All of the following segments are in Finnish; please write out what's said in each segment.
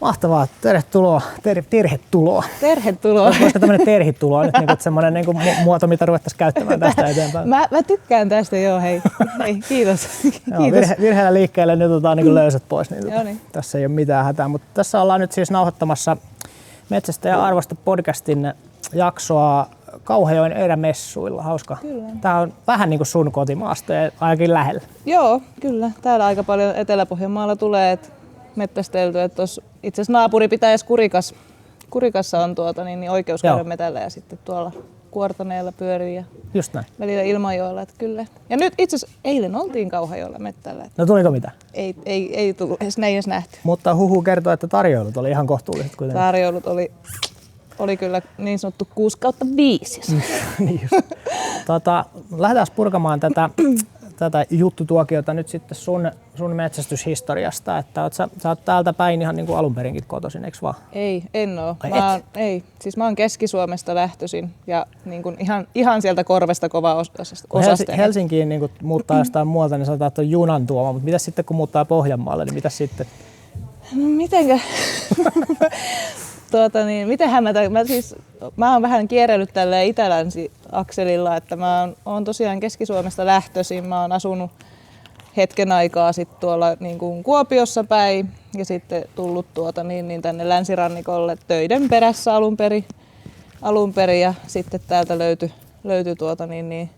Mahtavaa. Tervetuloa. Tervetuloa. Tervetuloa. Voisiko tämmöinen tervetuloa nyt niinku semmoinen niinku muoto, mitä ruvettaisiin käyttämään tästä eteenpäin? Mä tykkään tästä, joo, hei kiitos. Joo, virheellä liikkeelle nyt otetaan niinku löysät pois, niin, Joo, niin. tässä ei ole mitään hätää. Mutta tässä ollaan nyt siis nauhoittamassa Metsästäjän arvosta podcastin jaksoa Kauhajoen erämessuilla. Hauska. Kyllä. Tää on vähän niinku sun kotimaasta ja ainakin lähellä. Joo, kyllä. Täällä aika paljon Etelä-Pohjanmaalla tulee mettästeltyä. Itse asiassa naapuripitäjässä Kurikassa on niin oikeus käydä metällä ja sitten tuolla Kuortaneella pyörii ja just näin. välillä Ilmajoella, että kyllä. Ja nyt itse asiassa eilen oltiin Kauhajoella mettällä. No tuliko mitään? Ei tullut, ne ei edes nähty. Mutta huhu kertoo, että tarjoulut oli ihan kohtuulliset kuitenkin. Tarjoulut oli kyllä niin sanottu 6/5. Niin just. Lähdetään purkamaan tätä juttutuokiota nyt sitten sun metsästyshistoriasta, että sä oot täältä päin ihan niin kuin alun perinkin kotoisin, eikö vaan? En oo. Siis mä oon Keski-Suomesta lähtöisin ja niin kuin ihan sieltä korvesta kova osasta. Helsinkiin niin kuin muuttaa jostain muualta, niin sanotaan, että on junan tuoma, mutta mitäs sitten kun muuttaa Pohjanmaalle, niin mitäs sitten? No mitenkä? Mitenhän mä oon vähän kierrellyt tälleen itä-länsi-akselilla, että mä oon tosiaan Keski-Suomesta lähtöisin. Mä oon asunut hetken aikaa sit tuolla niin kuin Kuopiossa päin ja sitten tullut tänne länsirannikolle töiden perässä alun perin ja sitten täältä löytyi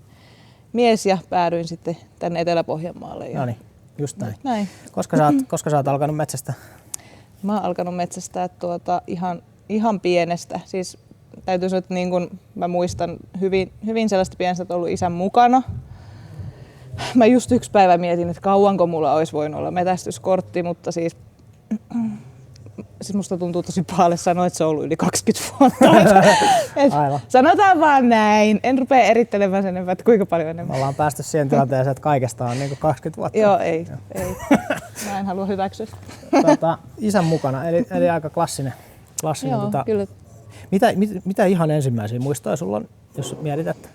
mies ja päädyin sitten tänne Etelä-Pohjanmaalle. No niin, just näin. Näin. Koska sä oot alkanut metsästää? Mä oon alkanut metsästää ihan pienestä. Siis täytyy sanoa, että niin kun mä muistan hyvin sellaista pienestä, että ollut isän mukana. Mä just yksi päivä mietin, että kauanko mulla olisi voinut olla metästyskortti, mutta siis musta tuntuu tosi pahalle sanoa, että se on ollut yli 20 vuotta. Aivan. Sanotaan vaan näin. En rupea erittelemään sen enempää, että kuinka paljon enemmän. Me ollaan päästy siihen tilanteeseen, että kaikesta on niin 20 vuotta. Joo, ei. Mä en halua hyväksyä. Isän mukana, eli aika klassinen. Joo, kyllä. Mitä ihan ensimmäisiä muistoja sulla on, jos mietit, että?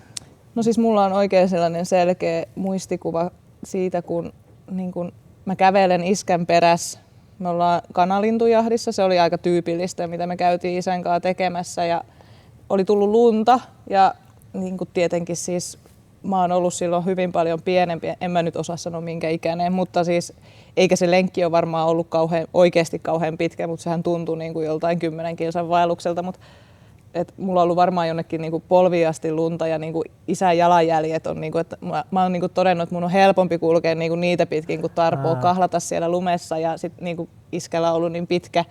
No siis mulla on oikein sellainen selkeä muistikuva siitä, kun mä kävelen iskän perässä. Me ollaan kanalintujahdissa, se oli aika tyypillistä, mitä me käytiin isän kanssa tekemässä ja oli tullut lunta ja niin kuin tietenkin siis mä oon ollut silloin hyvin paljon pienempi, en mä nyt osaa sanoa minkä ikäinen, mutta siis eikä se lenkki ole varmaan ollut oikeasti kauhean pitkä, mutta sehän tuntui niin kuin joltain 10 kilsan vaellukselta, mutta mulla on ollut varmaan jonnekin niin kuin polviin asti lunta ja niin kuin isän jalanjäljet on, niin kuin, että mä oon niin kuin todennut, että mun on helpompi kulkea niin kuin niitä pitkin kuin tarpoo kahlata siellä lumessa ja sit niin kuin iskällä on ollut niin pitkä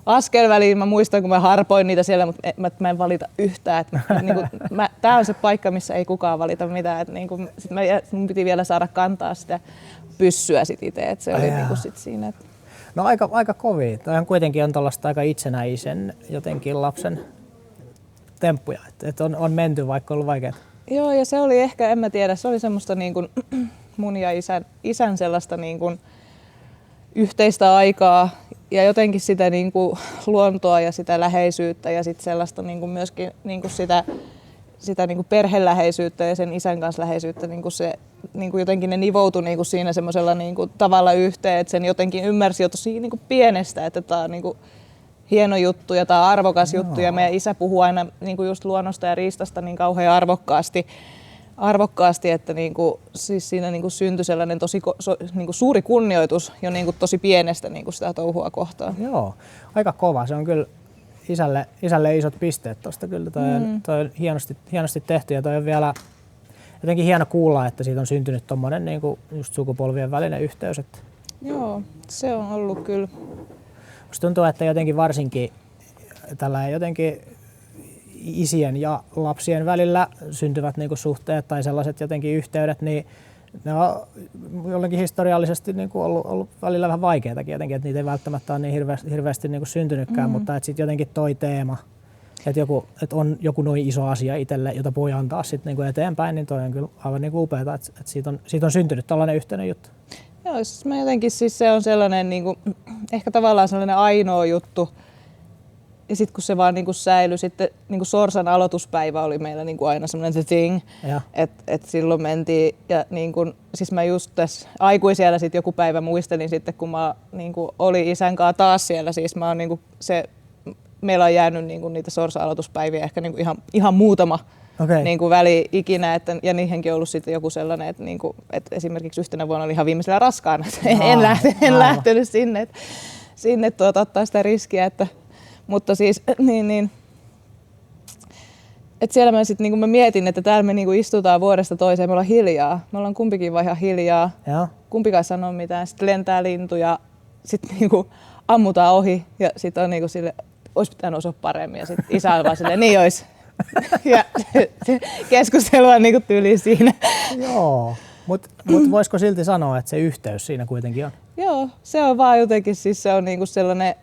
askelväliin. Mä muistan, kun mä harpoin niitä siellä, mutta mä en valita yhtään. Tää on se paikka, missä ei kukaan valita mitään. Et niin kuin, mun piti vielä saada kantaa sitä pyssyä sit itse, että se oli niin kuin sit siinä. Että. No aika kovia. Toihan kuitenkin on tällaista aika itsenäisen jotenkin lapsen temppuja, että on menty, vaikka on ollut vaikeaa. Joo, ja se oli ehkä, en mä tiedä, se oli semmoista niin kuin mun ja isän sellaista niin kuin yhteistä aikaa ja jotenkin sitä niin kuin luontoa ja sitä läheisyyttä ja sit sellaista niin kuin myöskin niin kuin sitä niin kuin perheläheisyyttä ja sen isän kanssa läheisyyttä, niin kuin se niin kuin jotenkin ne nivoutui niin kuin siinä semmoisella niin kuin tavalla yhteen, että sen jotenkin ymmärsi jo tosi niin kuin pienestä, että tää on niin kuin hieno juttu ja tämä on arvokas juttu ja meidän isä puhuu aina niin kuin just luonnosta ja riistasta niin kauhean arvokkaasti että niin kuin, siis siinä niin kuin syntyi sellainen tosi niin kuin suuri kunnioitus jo niin kuin tosi pienestä niin kuin sitä touhua kohtaan. Joo, aika kova. Se on kyllä isälle isot pisteet tuosta kyllä. Toi on hienosti tehty ja toi on vielä jotenkin hieno kuulla, että siitä on syntynyt tommonen niin kuin just sukupolvien välinen yhteys. Että. Joo, se on ollut kyllä. Musta tuntuu, että jotenkin varsinkin tällä jotenkin isien ja lapsien välillä syntyvät niinku suhteet tai sellaiset jotenkin yhteydet, niin ne on jollakin historiallisesti niinku ollut välillä vähän vaikeatakin jotenkin, että niitä ei välttämättä ole niin hirveästi niinku syntynytkään, mutta että sitten jotenkin toi teema, että on joku noin iso asia itselle, jota voi antaa sitten niinku eteenpäin, niin toi on kyllä aivan niinku upeata, että siitä on syntynyt tällainen yhteinen juttu. Joo, siis mä jotenkin siis se on sellainen niinku, ehkä tavallaan sellainen ainoa juttu, Ja sitten kun se vaan niinku säilyi, sitten niinku sorsan aloituspäivä oli meillä niinku aina semmoinen the thing, että silloin mentiin. Ja niinku, siis mä just tässä aikuisiellä sit joku päivä muistelin sitten, kun mä niinku oli isän kanssa taas siellä, siis mä oon niinku meillä on jäänyt niinku niitä sorsa-aloituspäiviä ehkä niinku ihan muutama niinku väli ikinä, ja niihinkin on ollut sitten joku sellainen, että niinku, et esimerkiksi yhtenä vuonna oli ihan viimeisellä raskaana, en lähtenyt sinne ottaa sitä riskiä, mutta siis että siellä mä sitten niinku mä mietin, että täällä me niinku istutaan vuodesta toiseen, me ollaan hiljaa, me ollaan kumpikin vaan ihan hiljaa, kumpikaan sanoo mitään, sitten lentää lintu ja sitten niinku ammutaan ohi ja sitten on niinku sille, olisi pitänyt osua paremmin ja sitten isä on vaan silleen, niin olisi. Ja keskustelu on niinku tyyli siinä. Joo, mutta voisiko silti sanoa, että se yhteys siinä kuitenkin on? Joo, se on vaan jotenkin, siis se on niinku sellainen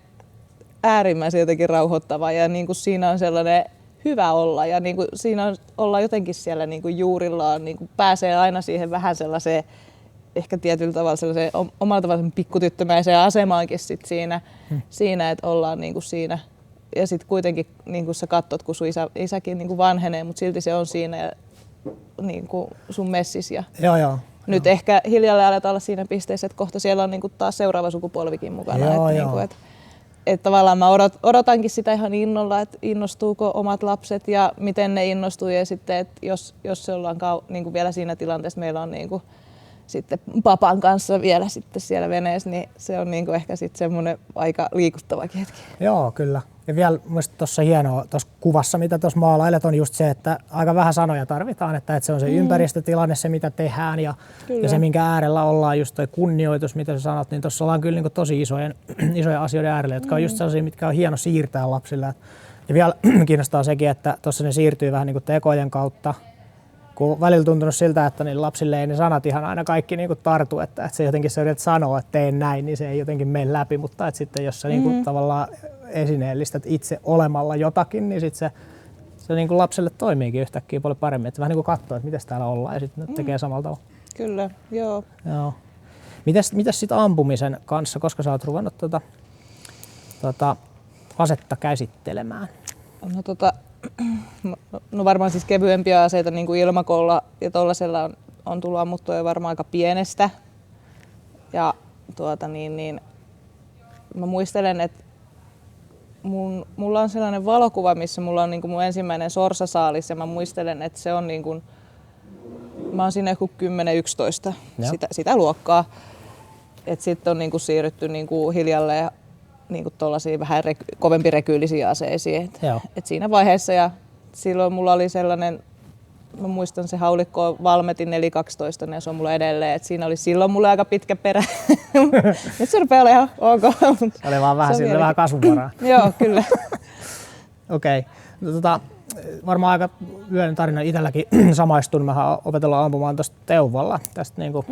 äärimmäisen jotenkin rauhoittava ja niinku siinä on sellainen hyvä olla ja niinku siinä on olla jotenkin siellä niinku juurillaan, niinku pääsee aina siihen vähän sellaiseen ehkä tietyllä tavalla sellaiseen omalla tavalla pikkutyttömäiseen asemaankin sit siinä, että ollaan niinku siinä. Ja sitten kuitenkin niin sä katsot, kun sun isäkin niin vanhenee, mutta silti se on siinä ja niin sun messis. Ja nyt ehkä hiljalleen aletaan olla siinä pisteessä, että kohta siellä on niin taas seuraava sukupolvikin mukana. Että tavallaan mä odotankin sitä ihan innolla, että innostuuko omat lapset ja miten ne innostuu. Ja sitten, että jos se ollaan niin vielä siinä tilanteessa, meillä on niin sitten papan kanssa vielä sitten siellä veneessä, niin se on niin ehkä sitten semmoinen aika liikuttavakin hetki. Joo, kyllä. Ja vielä mielestäni tuossa hienoa tuossa kuvassa, mitä tuossa maalailet, on just se, että aika vähän sanoja tarvitaan, että se on se ympäristötilanne, se mitä tehdään ja se minkä äärellä ollaan, just toi kunnioitus, mitä sä sanot, niin tuossa ollaan kyllä niin tosi isojen asioiden äärellä, jotka on just sellaisia, mitkä on hieno siirtää lapsille. Ja vielä kiinnostaa sekin, että tuossa ne siirtyy vähän niin kuin tekojen kautta, kun välillä tuntunut siltä, että niin lapsille ei ne sanat ihan aina kaikki niin kuin tartu, että se jotenkin se yrität sanoa, että teen näin, niin se ei jotenkin mene läpi, mutta että sitten jos sä niin kuin tavallaan esineellistät itse olemalla jotakin, niin sitten se niin kuin lapselle toimiikin yhtäkkiä paljon paremmin, että vähän niin kuin katsoo, että miten täällä ollaan ja sitten ne tekee samalla tavalla. Kyllä, joo. Mitäs sitten ampumisen kanssa, koska sä oot ruvennut asetta käsittelemään? No varmaan siis kevyempiä aseita niin kuin ilmakolla ja tollasella on tullut ammuttua jo varmaan aika pienestä. Ja mä muistelen, että mulla on sellainen valokuva, missä mulla on niin kuin mun ensimmäinen sorsasaalis ja mä muistelen, että se on niin kuin, mä oon siinä joku 10-11 sitä luokkaa. Että sitten on niin kuin siirrytty niin kuin hiljalleen niinku tollaisia vähän kovempi rekyylisiä aseisiin. Et siinä vaiheessa ja silloin mulla oli sellainen, mä muistan se haulikko Valmetin 412 ja se on mulla edelleen, että siinä oli silloin mulla aika pitkä perä. Nyt se rupeaa olemaan ihan ok. Se oli vaan vähän kasvuvaraa. Joo, kyllä. Okei. Varmaan aika yleinen tarina itselläkin samaistun. Mä oon opetellut ampumaan tuosta Teuvalla, tästä niinku,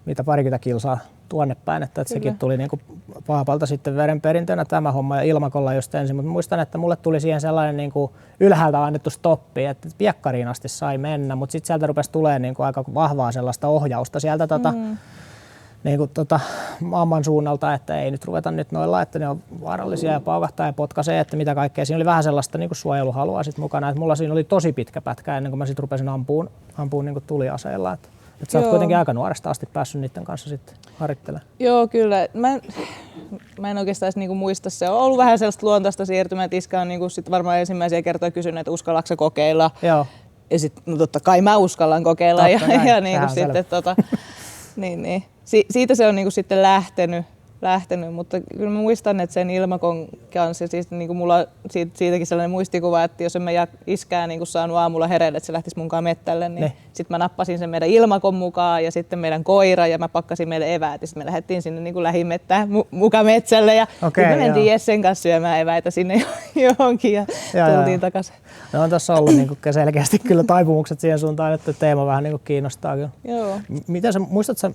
mitä parikymmentä kilsaa tuonne päin, että sekin tuli niinku Paapalta sitten verenperintönä tämä homma ja ilmakolla just ensin, mutta muistan, että mulle tuli siihen sellainen niinku ylhäältä annettu stoppi, että piekkariin asti sai mennä, mutta sitten sieltä rupesi tulemaan niinku aika vahvaa sellaista ohjausta sieltä niinku mamman suunnalta, että ei nyt ruveta nyt noilla, että ne on vaarallisia ja paukahtaa ja potkaisee, että mitä kaikkea. Siinä oli vähän sellaista niinku suojeluhalua sit mukana, että mulla siinä oli tosi pitkä pätkä ennen kuin mä sitten rupesin ampuun niinku tuliaseilla. Että sä oot kuitenkin aika nuoresta asti päässyt niiden kanssa sitten harjoittelemaan. Joo, kyllä. Mä en oikeastaan edes niinku muista. Se on ollut vähän sellaista luontaista siirtymää, että iskä on niinku sit varmaan ensimmäisiä kertoja kysynyt, että uskallatko sä kokeilla. Joo. Ja sitten no totta kai mä uskallan kokeilla. Ja niinku sitten niin. Siitä se on niinku sitten lähtenyt, mutta kyllä mä muistan, että sen ilmakon kanssa, siis niinku mulla on siitäkin sellainen muistikuva, että jos en mä iskää niinku saanut aamulla hereille, että se lähtisi munkaan mettälle, niin sitten mä nappasin sen meidän ilmakon mukaan ja sitten meidän koira ja mä pakkasin meille eväät ja sitten me lähdettiin sinne niinku lähimettään mukaan metsälle ja me mentiin Jessen kanssa syömään eväitä sinne johonkin ja tultiin takaisin. No on tässä ollut niinku selkeästi kyllä taipumukset siihen suuntaan, että teema vähän niinku kiinnostaa kyllä. Joo. Miten sä, muistatko sä,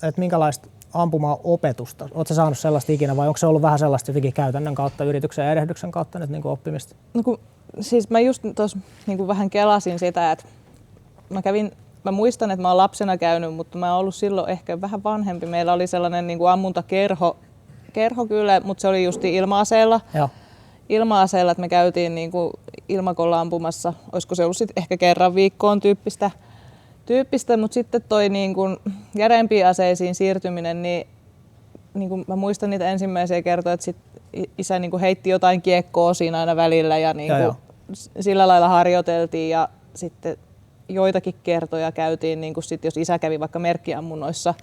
että minkälaista ampuma-opetusta? Oletko sä saanut sellaista ikinä vai onko se ollut vähän sellaista jotenkin käytännön kautta, yrityksen ja erehdyksen kautta nyt niin oppimista? No siis mä just tuossa niin vähän kelasin sitä, että mä muistan, että mä oon lapsena käynyt, mutta mä oon ollut silloin ehkä vähän vanhempi. Meillä oli sellainen niin ammuntakerho kyllä, mutta se oli just ilma-aseella. Joo. ilma-aseella, että me käytiin niin kuin ilmakolla ampumassa, olisiko se ollut sit ehkä kerran viikkoon tyyppistä, mutta sitten toi niin kuin järeempiin aseisiin siirtyminen, niin kuin mä muistan niitä ensimmäisiä kertoja, että sit isä niin kuin heitti jotain kiekkoa siinä aina välillä ja niin kuin sillä lailla harjoiteltiin ja sitten joitakin kertoja käytiin, niin kuin sit, jos isä kävi vaikka merkkiammunnoissa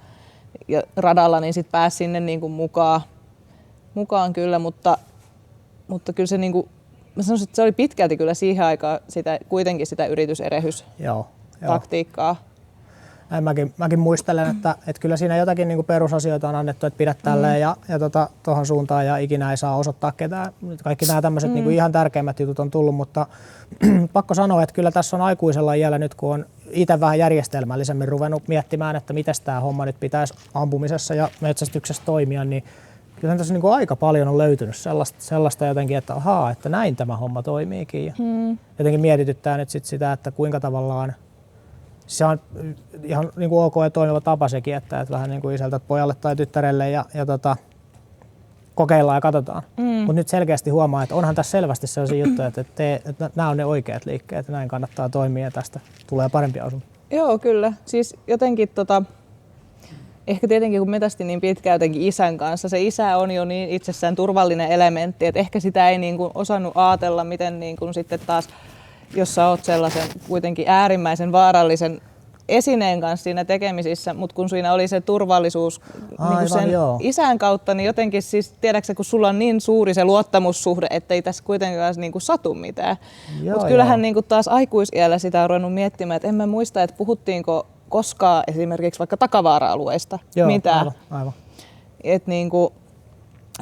ja radalla, niin sitten pääsi sinne niin kuin mukaan kyllä, mutta kyllä se, niin kuin, mä sanoisin, että se oli pitkälti kyllä siihen aikaan kuitenkin sitä yrityserehystaktiikkaa. Mäkin muistelen, että kyllä siinä jotakin niin kuin perusasioita on annettu, että pidä tälleen ja tuohon suuntaan ja ikinä ei saa osoittaa ketään. Kaikki nämä tämmöiset niin kuin ihan tärkeimmät jutut on tullut, mutta pakko sanoa, että kyllä tässä on aikuisella iällä nyt, kun on itse vähän järjestelmällisemmin ruvennut miettimään, että miten tämä homma nyt pitäisi ampumisessa ja metsästyksessä toimia, niin kyllä tässä niin kuin aika paljon on löytynyt sellaista jotenkin, että ahaa, että näin tämä homma toimiikin. Ja jotenkin mietityttää nyt sitä, että kuinka tavallaan se on ihan niin kuin ok ja toimiva tapa sekin, että vähän niin kuin isältä pojalle tai tyttärelle ja kokeillaan ja katsotaan. Mutta nyt selkeästi huomaa, että onhan tässä selvästi sellaisia juttuja, että nämä on ne oikeat liikkeet ja näin kannattaa toimia ja tästä tulee parempia osumia. Joo, kyllä. Siis jotenkin ehkä tietenkin kun metästin niin pitkään jotenkin isän kanssa, se isä on jo niin itsessään turvallinen elementti, että ehkä sitä ei niin kuin osannut ajatella, miten niin kuin sitten taas, jos sä oot sellaisen kuitenkin äärimmäisen vaarallisen esineen kanssa siinä tekemisissä, mutta kun siinä oli se turvallisuus niin sen isän kautta, niin jotenkin siis tiedätkö, kun sulla on niin suuri se luottamussuhde, että ei tässä kuitenkaan niin kuin satu mitään. Mutta kyllähän niin kuin taas aikuisiällä sitä on ruvennut miettimään, että en mä muista, että puhuttiinko koskaan esimerkiksi vaikka takavaara-alueista mitään. Aivan.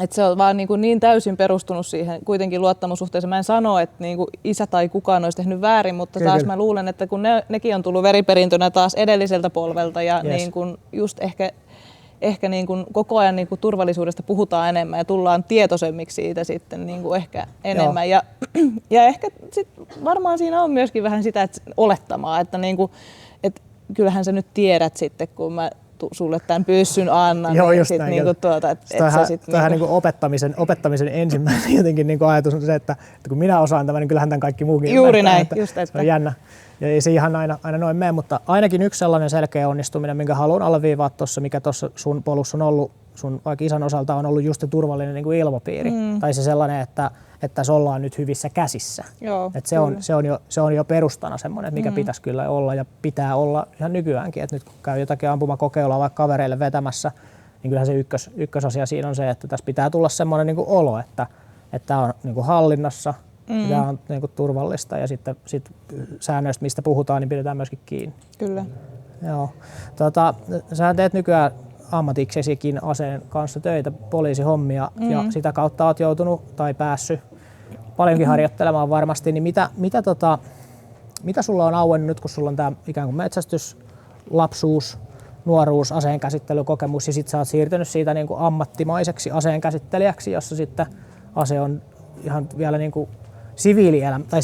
Et se on vaan niin täysin perustunut siihen kuitenkin luottamussuhteeseen. Mä en sano, että isä tai kukaan olisi tehnyt väärin, mutta taas mä luulen, että kun nekin on tullut veriperintönä taas edelliseltä polvelta ja just ehkä koko ajan turvallisuudesta puhutaan enemmän ja tullaan tietoisemmiksi siitä sitten ehkä enemmän. Ja ehkä sit varmaan siinä on myöskin vähän sitä että olettamaa, että kyllähän sä nyt tiedät sitten, kun mä sulle tämän pyssyn annan. Joo, niin just sit näin. Tämähän niinku opettamisen ensimmäinen jotenkin niinku ajatus on se, että kun minä osaan tämän, niin kyllähän tämän kaikki muukin juuri ymmärtää, näin, että just että. Se on jännä. Ja ei se ihan aina noin mene, mutta ainakin yksi sellainen selkeä onnistuminen, minkä haluan alleviivaa tuossa, mikä tuossa sun polussa on ollut, sun vaikka isän osalta on ollut just se turvallinen niin kuin ilmapiiri. Tai se sellainen, että se ollaan nyt hyvissä käsissä. Joo, että se on jo perustana semmoinen, että mikä pitäisi kyllä olla ja pitää olla ihan nykyäänkin. Että nyt kun käy jotakin ampumakokeilua vaikka kavereille vetämässä, niin kyllähän se ykkösasia siinä on se, että tässä pitää tulla semmoinen niin kuin olo, että tämä on niin kuin hallinnassa, tämä on niin kuin turvallista ja sitten säännöistä, mistä puhutaan, niin pidetään myöskin kiinni. Kyllä. Joo. Sä teet nykyään ammatiksesikin aseen kanssa töitä, poliisihommia ja sitä kautta oot joutunut tai päässyt paljonkin harjoittelemaan varmasti, niin mitä sulla on auennut nyt, kun sulla on tämä ikään kuin metsästys, lapsuus, nuoruus, aseenkäsittelykokemus ja sitten sä oot siirtynyt siitä niin kuin ammattimaiseksi aseenkäsittelijäksi, jossa sitten ase on ihan vielä niin kuin siviilielämä tai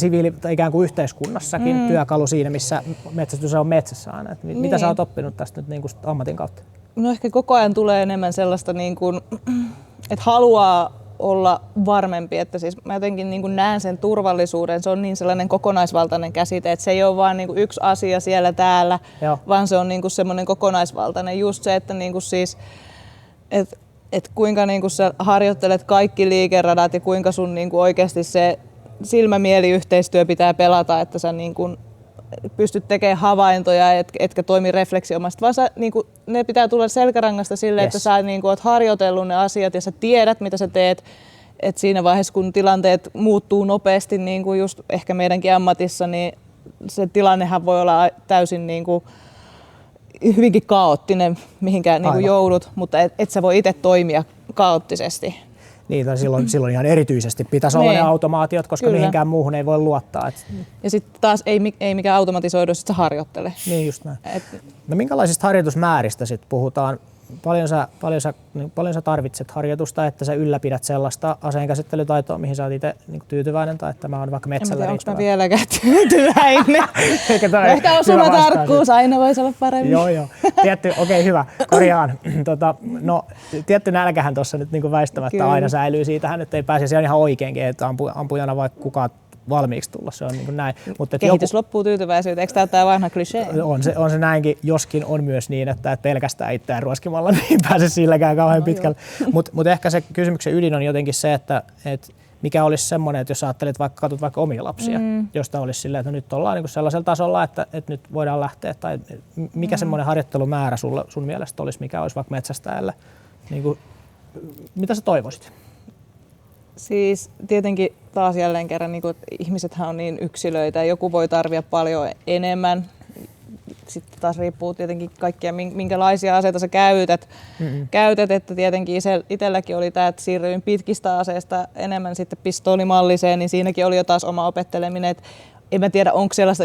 ikään kuin yhteiskunnassakin työkalu siinä, missä metsästys on metsässä aina. Mitä sä oot oppinut tästä nyt niin kuin ammatin kautta? No ehkä koko ajan tulee enemmän sellaista, niin kuin, että haluaa olla varmempi, että siis mä jotenkin niin kuin näen sen turvallisuuden, se on niin sellainen kokonaisvaltainen käsite, että se ei ole vaan niin kuin yksi asia siellä täällä, vaan se on niin kuin semmoinen kokonaisvaltainen, just se, että niin kuin siis, että kuinka niin kuin sä harjoittelet kaikki liikeradat ja kuinka sun niin kuin oikeasti se silmämieliyhteistyö pitää pelata, että sä niin kuin pystyt tekemään havaintoja, etkä toimi refleksiomaisesti, vaan ne pitää tulla selkärangasta silleen, että sä oot harjoitellut ne asiat ja sä tiedät, mitä sä teet. Et siinä vaiheessa, kun tilanteet muuttuu nopeasti, niin kuin just ehkä meidänkin ammatissa, niin se tilannehan voi olla täysin hyvinkin kaoottinen, mihinkään joudut, mutta et sä voi itse toimia kaoottisesti. Niin, tai silloin ihan erityisesti pitäisi olla ne automaatiot, koska mihinkään muuhun ei voi luottaa. Ja sitten taas ei mikään automatisoidu, sit sä harjoittele. Niin just näin. No minkälaisista harjoitusmääristä sitten puhutaan? paljon sä tarvitset harjoitusta, että sä ylläpidät sellaista aseenkäsittelytaitoa, mihin sä oot itse niin tyytyväinen, tai että mä oon vaikka metsällä riittävä? Onko mä vieläkään tyytyväinen? Ehkä osumatarkkuus aina voisi olla paremmin. Joo. Okei, hyvä. Korjaan. No, tietty nälkähän tuossa nyt niin väistämättä kyllä aina säilyy. Siitähän nyt ei pääse. Se on ihan oikeinkin, että ampujana vaikka kukaan valmiiksi tulla. Se on niin kuin näin. Mutta kehitys loppuu tyytyväisyyteen. Eikö tämä ole tämä vanha klisee? On se näinkin, joskin on myös niin, että pelkästään itseään ruoskimalla niin pääse silläkään kauhean pitkälle. Mutta ehkä se kysymyksen ydin on jotenkin se, että mikä olisi semmoinen, että jos ajattelet katsot vaikka omia lapsia, josta olisi silleen, että nyt ollaan niin sellaisella tasolla, että nyt voidaan lähteä. Tai mikä semmoinen harjoittelumäärä sun mielestä olisi, mikä olisi vaikka metsästäjälle? Niin kuin, mitä sä toivoisit? Siis tietenkin taas jälleen kerran, niin kuin, ihmisethän on niin yksilöitä, joku voi tarvita paljon enemmän. Sitten taas riippuu tietenkin kaikkia, minkälaisia aseita sä käytät, että tietenkin itselläkin oli tämä, että siirryin pitkistä aseista enemmän sitten pistoolimalliseen, niin siinäkin oli jo taas oma opetteleminen, että en mä tiedä, onko sellaista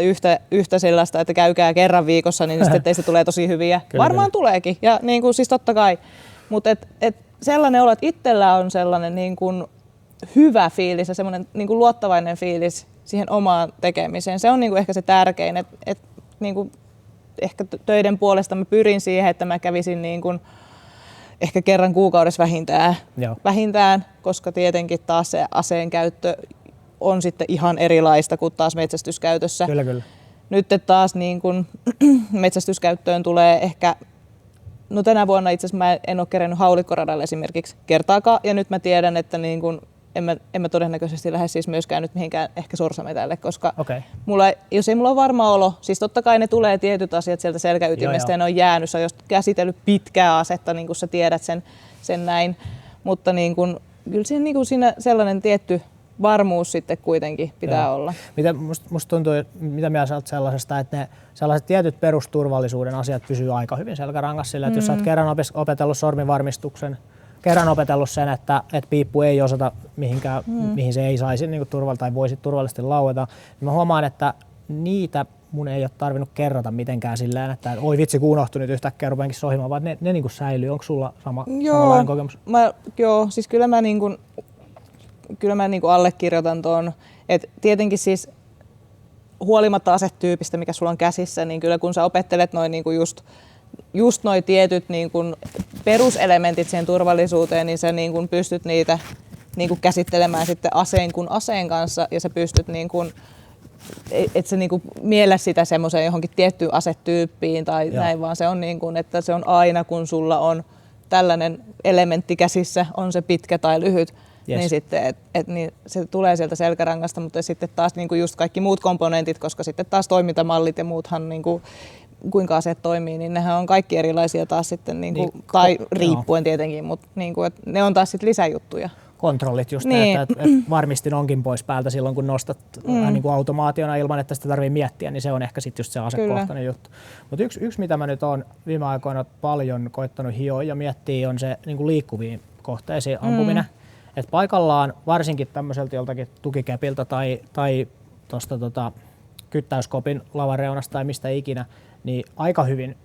yhtä sellaista, että käykää kerran viikossa, niin sitten teistä tulee tosi hyviä. Kyllä, varmaan tuleekin, ja niin kuin, siis totta kai, mutta et sellainen olo, että itsellä on sellainen niin kuin hyvä fiilis ja semmoinen niin kuin luottavainen fiilis siihen omaan tekemiseen. Se on niin kuin ehkä se tärkein, että niin kuin ehkä töiden puolesta mä pyrin siihen, että mä kävisin niin kuin ehkä kerran kuukaudessa vähintään, koska tietenkin taas se aseen käyttö on sitten ihan erilaista kuin taas metsästyskäytössä. Kyllä. Nyt taas niin kuin metsästyskäyttöön tulee ehkä, no tänä vuonna itse asiassa mä en ole kerennyt haulikkoradalle esimerkiksi kertaakaan, ja nyt mä tiedän, että niin kuin en mä todennäköisesti lähde siis myöskään nyt mihinkään ehkä sorsametälle, koska jos ei mulla ole varma olo, siis totta kai ne tulee tietyt asiat sieltä selkäytimestä ja ne on jäänyt, sä oot käsitellyt pitkää asetta, niin kuin sä tiedät sen näin, mutta niin kun, kyllä siinä, niin kun siinä sellainen tietty varmuus sitten kuitenkin pitää olla. Musta tuntuu, mitä mieltä sä oot sellaisesta, että ne sellaiset tietyt perusturvallisuuden asiat pysyy aika hyvin selkärangassa sillä, että jos sä oot kerran opetellut sormivarmistuksen, kerran opetellut sen, että piippu ei osata mihinkään, mihin se ei saisi niin tai voisi turvallisesti laueta, niin mä huomaan, että niitä mun ei ole tarvinnut kerrata mitenkään silleen, että oi vitsi, kun unohtui nyt yhtäkkiä rupeankin sohimaan, vaan ne niin kuin säilyy. Onko sulla samanlainen kokemus? Siis kyllä mä niin kuin allekirjoitan tuon, että tietenkin siis huolimatta asetyypistä, mikä sulla on käsissä, niin kyllä kun sä opettelet noin niin kuin just noi tietyt niin kuin peruselementit siihen turvallisuuteen, niin sä niin kuin pystyt niitä niin kuin käsittelemään sitten aseen kanssa, ja sä pystyt niin kuin, et sä niin kuin miellä sitä semmoiseen johonkin tiettyyn asetyyppiin tai näin, vaan se on niin kuin, että se on aina kun sulla on tällainen elementti käsissä, on se pitkä tai lyhyt, niin sitten niin se tulee sieltä selkärangasta, mutta sitten taas niin kuin just kaikki muut komponentit, koska sitten taas toimintamallit ja muuthan niin kuin kuinka aseet toimii, niin nehän on kaikki erilaisia taas sitten, tai riippuen tietenkin, mutta ne on taas sitten lisäjuttuja. Kontrollit just, että varmistin onkin pois päältä silloin, kun nostat niin kuin automaationa ilman, että sitä tarvitsee miettiä, niin se on ehkä sitten just se asekohtainen juttu. Mutta yksi, mitä mä nyt oon viime aikoina paljon koittanut hioa ja miettiä, on se niin kuin liikkuviin kohteisiin ampuminen. Et paikallaan varsinkin tämmöiseltä joltakin tukikepiltä tai tuosta kyttäyskopin lavareunasta tai mistä ikinä, niin aika hyvin.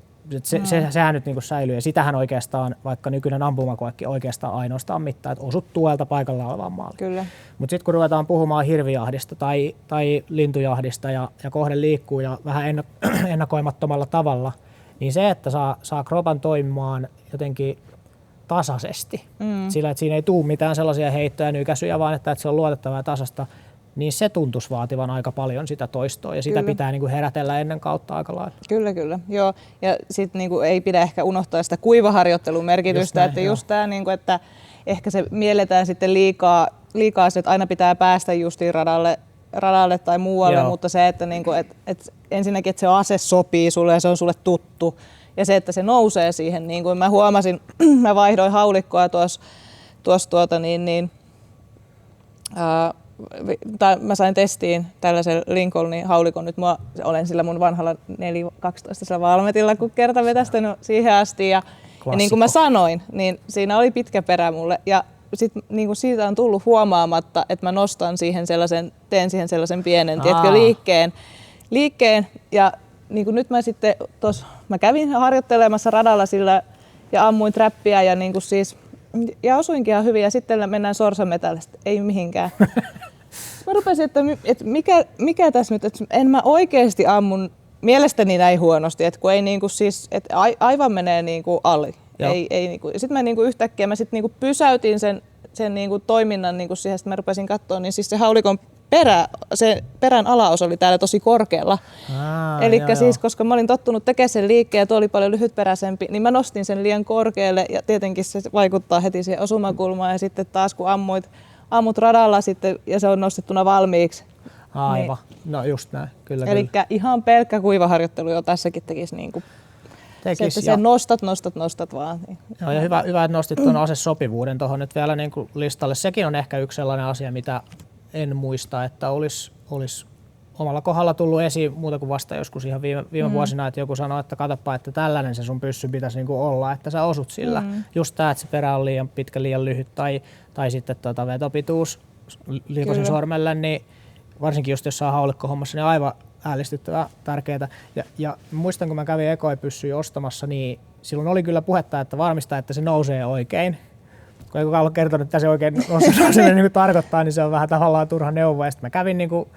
Sehän nyt niinku säilyy ja sitähän oikeastaan, vaikka nykyinen ampumakoekin oikeastaan ainoastaan mittaa, että osut tuelta paikallaan olevaan maalle. Mutta sitten kun ruvetaan puhumaan hirvijahdista tai lintujahdista ja kohde liikkuu ja vähän ennakoimattomalla tavalla, niin se, että saa kropan toimimaan jotenkin tasaisesti, sillä että siinä ei tule mitään sellaisia heittoja ja nykäisyjä, vaan että se on luotettavaa ja tasasta, niin se tuntuisi vaativan aika paljon sitä toistoa ja sitä pitää niin kuin herätellä ennen kautta aika lailla. Kyllä. Joo. Ja sitten niin ei pidä ehkä unohtaa sitä kuivaharjoittelun merkitystä, just näin, että just tämä, niin kuin, että ehkä se mielletään sitten liikaa että aina pitää päästä justiin radalle tai muualle, mutta se, että, niin kuin, että ensinnäkin, että se ase sopii sulle ja se on sulle tuttu ja se, että se nousee siihen, niin kuin mä huomasin, mä vaihdoin haulikkoa mä sain testiin tällaisen Lincolnin haulikon, nyt olen sillä mun vanhalla 412 Valmetilla, kun kerta vetästänyt siihen asti ja niin kuin mä sanoin, niin siinä oli pitkä perä mulle ja sit, niin kuin siitä on tullut huomaamatta, että mä teen siihen sellaisen pienen liikkeen ja niin kuin nyt mä sitten mä kävin harjoittelemassa radalla sillä ja ammuin trappia ja niinku siis ja osuinkin ihan hyvin ja sitten mennään sorsametälle, ei mihinkään. Mä rupesin, että mikä tässä nyt, että en mä oikeesti ammun mielestäni näin huonosti, että kun ei niinku siis, että aivan menee niinku ali. Ei niinku. Sitten mä niinku yhtäkkiä mä sit niinku pysäytin sen niinku toiminnan niinku siihen, että mä rupesin katsoa, niin siis se haulikon se perän alaosa oli täällä tosi korkealla. Eli siis, koska mä olin tottunut tekemään sen liikkeen ja tuo oli paljon lyhytperäisempi, niin mä nostin sen liian korkealle ja tietenkin se vaikuttaa heti siihen osumakulmaan ja sitten taas kun ammut radalla sitten ja se on nostettuna valmiiksi. Aivan, niin. No just näin, kyllä. Elikkä ihan pelkkä kuivaharjoittelu jo tässäkin tekisi niinku. Se, että sen nostat vaan. Niin. Joo, ja hyvä, että nostit tuon asesopivuuden tuohon nyt vielä niin kuin listalle. Sekin on ehkä yksi sellainen asia, mitä en muista, että olisi omalla kohdalla tullut esiin muuta kuin vasta joskus ihan viime vuosina, että joku sanoi, että katsoppa, että tällainen se sun pyssy pitäisi niin kuin olla, että sä osut sillä. Just tää, että se perä on liian pitkä, liian lyhyt tai sitten vetopituus liikosen sormelle, niin varsinkin just jos saa haulikkohommassa, niin aivan äälistyttävää tärkeää. Ja muistan, kun mä kävin ekoipyssyjä ostamassa, niin silloin oli kyllä puhetta, että varmistaa, että se nousee oikein. Kun ei kukaan ole kertonut, että se oikein nousee niin tarkoittaa, niin se on vähän tavallaan turha neuvo. Ja sitten mä kävin niin kuin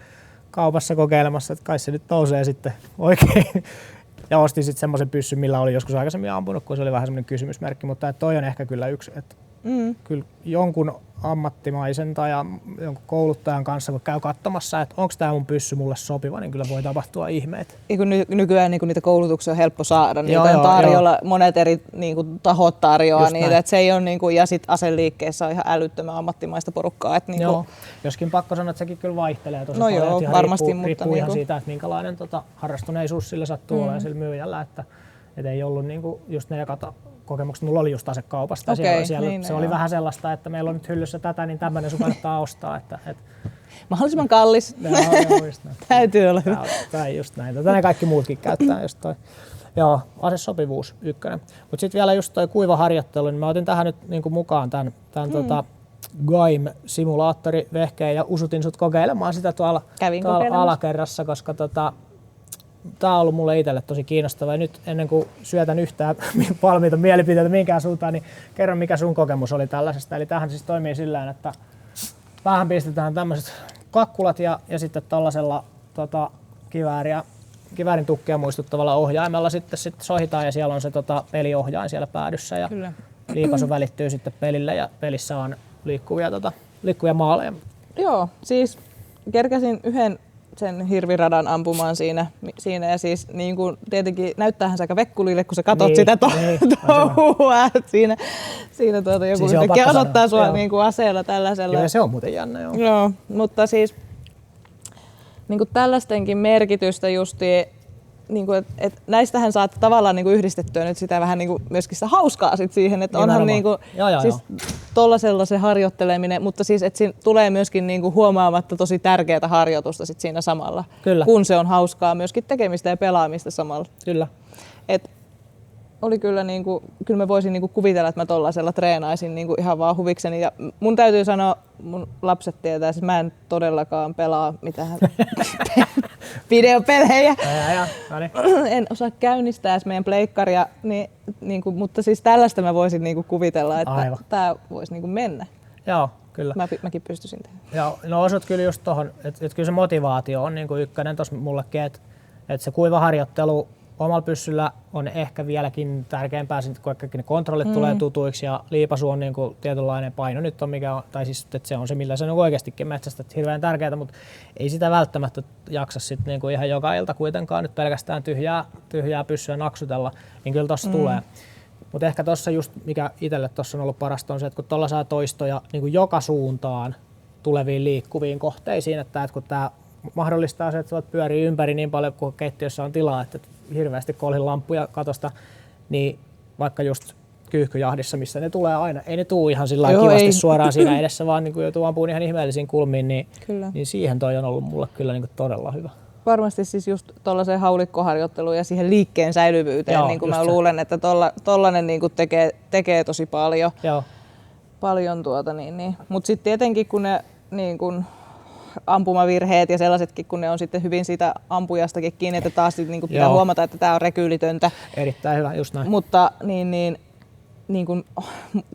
kaupassa kokeilemassa, että kai se nyt nousee sitten oikein. Ja ostin sitten semmoisen pyssyn, millä oli joskus aikaisemmin ampunut, kun se oli vähän semmoinen kysymysmerkki. Mutta toi on ehkä kyllä yksi, että kyllä jonkun ammattimaisen tai jonkun kouluttajan kanssa, kun käy katsomassa, että onko tämä mun pyssy mulle sopiva, niin kyllä voi tapahtua ihmeet. Nykyään niin niitä koulutuksia on helppo saada, niitä on tarjolla, monet eri niin kuin, tahot tarjoaa just niitä, että se ei ole, niin kuin, ja sitten aseliikkeessä on ihan älyttömän ammattimaista porukkaa. Että, niin kuin, joskin pakko sanoa, että sekin kyllä vaihtelee tosi paljon, ihan varmasti, riippuu ihan siitä, että minkälainen harrastuneisuus sillä sattuu olemaan sillä myyjällä, että ei ollut niin kuin, just ne ekat kokemukset. Mulla oli just asekaupasta. Siellä niin, se oli vähän sellaista, että meillä on nyt hyllyssä tätä, niin tämmöinen sun kannattaa ostaa. Että mahdollisimman kallis. Täytyy olla hyvä. Tai just näin. Tätä ne kaikki muutkin käyttää. Just toi. Joo, asesopivuus ykkönen. Mutta sitten vielä just toi kuivaharjoittelu, niin mä otin tähän nyt niinku mukaan tämän GAIM-simulaattorivehkeen ja usutin sut kokeilemaan sitä tuolla alakerrassa, koska tämä on ollut mulle itselle tosi kiinnostavaa. Ja nyt ennen kuin syötän yhtään valmiita mielipiteitä minkään suuntaan, niin kerro mikä sun kokemus oli tällaisesta. Eli tämähän siis toimii sillä että vähän pistetään tämmöiset kakkulat ja sitten tällaisella kiväärin tukkia muistuttavalla ohjaimella sitten sohitaan ja siellä on se peliohjain siellä päädyssä ja liipasu välittyy sitten pelille ja pelissä on liikkuvia maaleja. Joo, siis kerkäsin yhden sen hirviradan ampumaan siinä ja siis niin kuin tietenkin näyttäähän se aika vekkulille, kun sä katot sitä touhua, siinä joku siis yhtäkkiä osoittaa sua niin kuin aseella tällaisella. Joo, se on muuten jännä, joo. Joo, mutta siis niin kuin tällaistenkin merkitystä justiin, niin kuin, että näistähän saat tavallaan niin kuin yhdistettyä nyt sitä vähän niin kuin myöskin sitä hauskaa sit siihen, että onhan niin kuin, siis tollasella se harjoitteleminen, mutta siis että siinä tulee myöskin niin kuin huomaamatta tosi tärkeää harjoitusta sit siinä samalla, kun se on hauskaa myöskin tekemistä ja pelaamista samalla. Kyllä. Et oli kyllä niin kuin, kyllä mä voisin niin kuin kuvitella, että mä tollasella treenaisin niin kuin ihan vaan huvikseni ja mun täytyy sanoa, mun lapset tietää, siis mä en todellakaan pelaa mitään videopelejä. En osaa käynnistää edes meidän pleikkaria, niin kuin, mutta siis tällaista mä voisin niin kuin kuvitella, että tää voisi niin kuin mennä. Joo, kyllä. Mäkin pystyisin tehdä. Joo, no osut kyllä just tohon, että kyllä se motivaatio on niin kuin ykkönen tossa mullekin, että se kuivaharjoittelu omalla pyssyllä on ehkä vieläkin tärkeämpää, kun kaikki ne kontrollit tulee tutuiksi ja liipasu on niin kuin tietynlainen paino nyt on mikä on, tai siis että se on se millä se on oikeastikin metsästät hirveän tärkeää, mutta ei sitä välttämättä jaksa sit niin kuin ihan joka ilta kuitenkaan nyt pelkästään tyhjää pyssyä naksutella, niin kyllä tossa tulee. Mutta ehkä tossa just mikä itselle tossa on ollut parasta on se, että kun tuolla saa toistoja niin kuin joka suuntaan tuleviin liikkuviin kohteisiin, että kun tää mahdollistaa se, että voit pyörii ympäri niin paljon kuin keittiössä on tilaa, että hirveästi kolhin lampuja katosta, niin vaikka just kyyhkyjahdissa, missä ne tulee aina, ei ne tuu ihan sillä kivasti suoraan siinä edessä, vaan niin joutuu ampumaan ihan ihmeellisiin kulmiin, niin siihen toi on ollut mulle kyllä niin todella hyvä. Varmasti siis just tuollaiseen haulikkoharjoitteluun ja siihen liikkeen säilyvyyteen, niin kuin mä luulen, että tollainen niin kuin tekee tosi paljon. Joo. Paljon Mutta sitten tietenkin kun ne niin kuin ampumavirheet ja sellaisetkin, kun ne on sitten hyvin siitä ampujastakin kiinni, että taas niin kuin pitää huomata, että tämä on rekyylitöntä. Erittäin hyvä, just näin. Mutta niin kuin,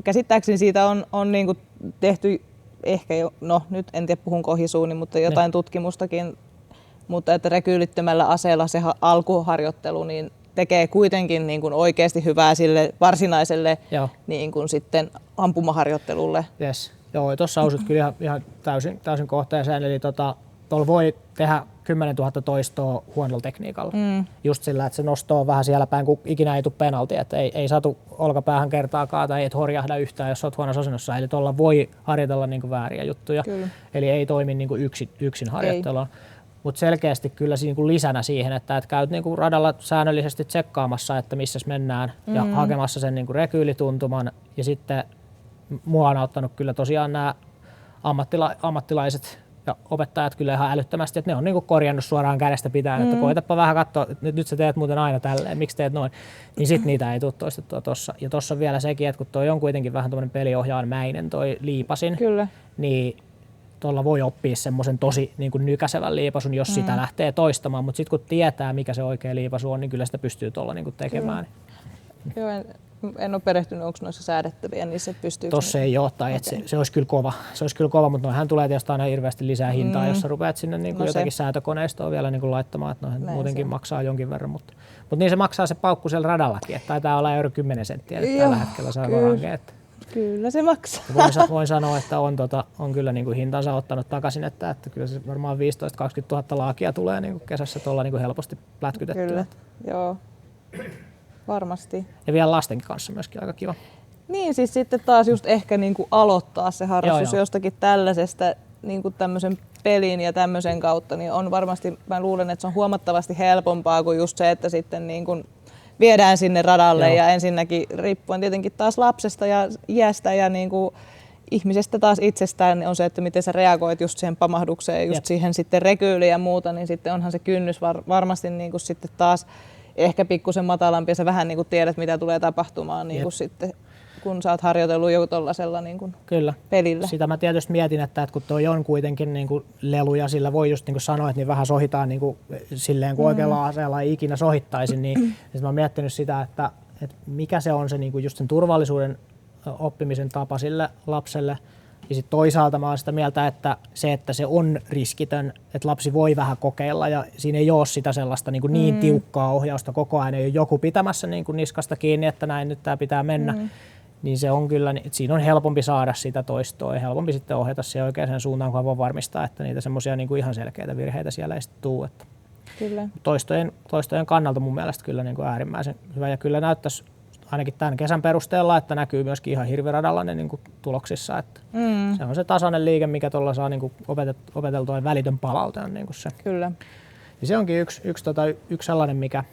käsittääkseni siitä on niin kuin tehty ehkä jo, no nyt en tiedä puhunko ohi suuni, mutta jotain tutkimustakin, mutta että rekyylittömällä aseella se alkuharjoittelu niin tekee kuitenkin niin kuin oikeasti hyvää sille varsinaiselle niin kuin sitten ampumaharjoittelulle. Yes. Joo, tuossa osut kyllä ihan täysin kohteeseen, eli tuolla voi tehdä 10 000 toistoa huonolla tekniikalla. Just sillä, että se nosto on vähän siellä päin, kun ikinä ei tule penalti, että ei satu olkapäähän kertaakaan tai et horjahda yhtään, jos olet huonossa asennossa. Eli tuolla voi harjoitella niin kuin vääriä juttuja. Kyllä. Eli ei toimi niin kuin yksin harjoittelua. Mutta selkeästi kyllä niin kuin lisänä siihen, että käyt niin kuin radalla säännöllisesti tsekkaamassa, että missä mennään ja hakemassa sen niin kuin rekyylituntuman. Ja sitten mua on auttanut kyllä tosiaan nämä ammattilaiset ja opettajat kyllä ihan älyttömästi, että ne on niinku korjannut suoraan kädestä pitäen, että koitapa vähän katsoa, että nyt sä teet muuten aina tälleen, miksi teet noin, niin sit niitä ei tule toistettua tossa. Ja tossa on vielä sekin, että kun toi on kuitenkin vähän tommonen peliohjaanmäinen toi liipasin, kyllä, niin tuolla voi oppia semmoisen tosi niin kuin nykäsevän liipasun, jos sitä lähtee toistamaan, mutta sitten kun tietää, mikä se oikea liipasu on, niin kyllä sitä pystyy tuolla niin kuin tekemään. Joo, en ole perehtynyt, onko noissa säädettäviä, niin se pystyy. Tossa ei ole, tai se olisi kyllä kova. Se olisi kyllä kova, mutta noihän tulee tietysti aina hirveästi lisää hintaa, jos sä rupeat sinne niin kuin jotakin säätökoneistoa vielä niin kuin laittamaan, että noihin muutenkin maksaa jonkin verran. Mutta niin se maksaa se paukku siellä radallakin, että taitaa olla euro 10 senttiä tällä hetkellä saa varanke. Kyllä se maksaa. Voin sanoa, että on kyllä niin kuin hintansa ottanut takaisin, että kyllä se varmaan 15 000–20 000 laakia tulee niin kuin kesässä tuolla niin kuin helposti plätkytettyä. Kyllä, joo. Varmasti. Ja vielä lastenkin kanssa myöskin aika kiva. Niin, siis sitten taas just ehkä niinku aloittaa se harrastus jostakin tällaisesta niinku tämmöisen pelin ja tämmöisen kautta, niin on varmasti, mä luulen, että se on huomattavasti helpompaa kuin just se, että sitten niinku viedään sinne radalle ja ensinnäkin riippuen tietenkin taas lapsesta ja iästä ja niinku ihmisestä taas itsestään niin on se, että miten sä reagoit just siihen pamahdukseen, just siihen sitten rekyyliin ja muuta, niin sitten onhan se kynnys varmasti niinku sitten taas ehkä pikkusen matalampi ja sä vähän niin kuin tiedät, mitä tulee tapahtumaan niin kuin sitten, kun sä oot harjoitellut jo tollasella niin kuin pelillä. Sitä mä tietysti mietin, että kun toi on kuitenkin niin kuin lelu ja sillä voi just niin kuin sanoit, niin vähän sohitaan niin kuin silleen, kun oikealla aseella ei ikinä sohittaisi, niin mä oon miettinyt sitä, että mikä se on se niin kuin just sen turvallisuuden oppimisen tapa sille lapselle. Ja sitten toisaalta mä oon sitä mieltä, että se on riskitön, että lapsi voi vähän kokeilla ja siinä ei ole sitä sellaista niin tiukkaa ohjausta koko ajan, ei ole joku pitämässä niin kuin niskasta kiinni, että näin nyt tää pitää mennä. Niin se on kyllä, että siinä on helpompi saada sitä toistoa ja helpompi sitten ohjata siihen oikeaan suuntaan, kun voi varmistaa, että niitä semmoisia niin kuin ihan selkeitä virheitä siellä ei sitten tule. Kyllä. Toistojen kannalta mun mielestä kyllä niin kuin äärimmäisen hyvä ja kyllä näyttäisi ainakin tämän kesän perusteella, että näkyy myöskin ihan hirviradalla ne niin kuin tuloksissa. Että se on se tasainen liike, mikä tuolla saa niin kuin opeteltua ja välitön palaute on niin kuin se. Kyllä. Ja se onkin yksi sellainen, mikä...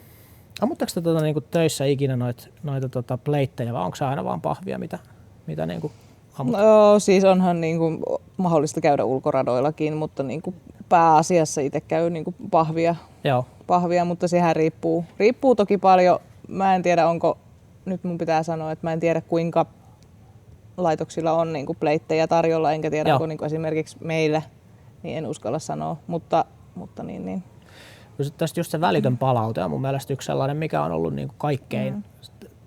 Ammutteko te niin kuin töissä ikinä noita pleittejä vai onko se aina vaan pahvia, mitä niin kuin ammut? No, siis onhan niin kuin mahdollista käydä ulkoradoillakin, mutta niin kuin pääasiassa itse käy niin kuin pahvia, mutta sehän riippuu toki paljon. Mä en tiedä, nyt mun pitää sanoa, että mä en tiedä kuinka laitoksilla on niin kuin pleittejä tarjolla, enkä tiedä onko niin kuin esimerkiksi meillä, niin en uskalla sanoa, mutta niin. Tästä just se välitön palaute on mun mielestä yksi sellainen, mikä on ollut niin kuin kaikkein,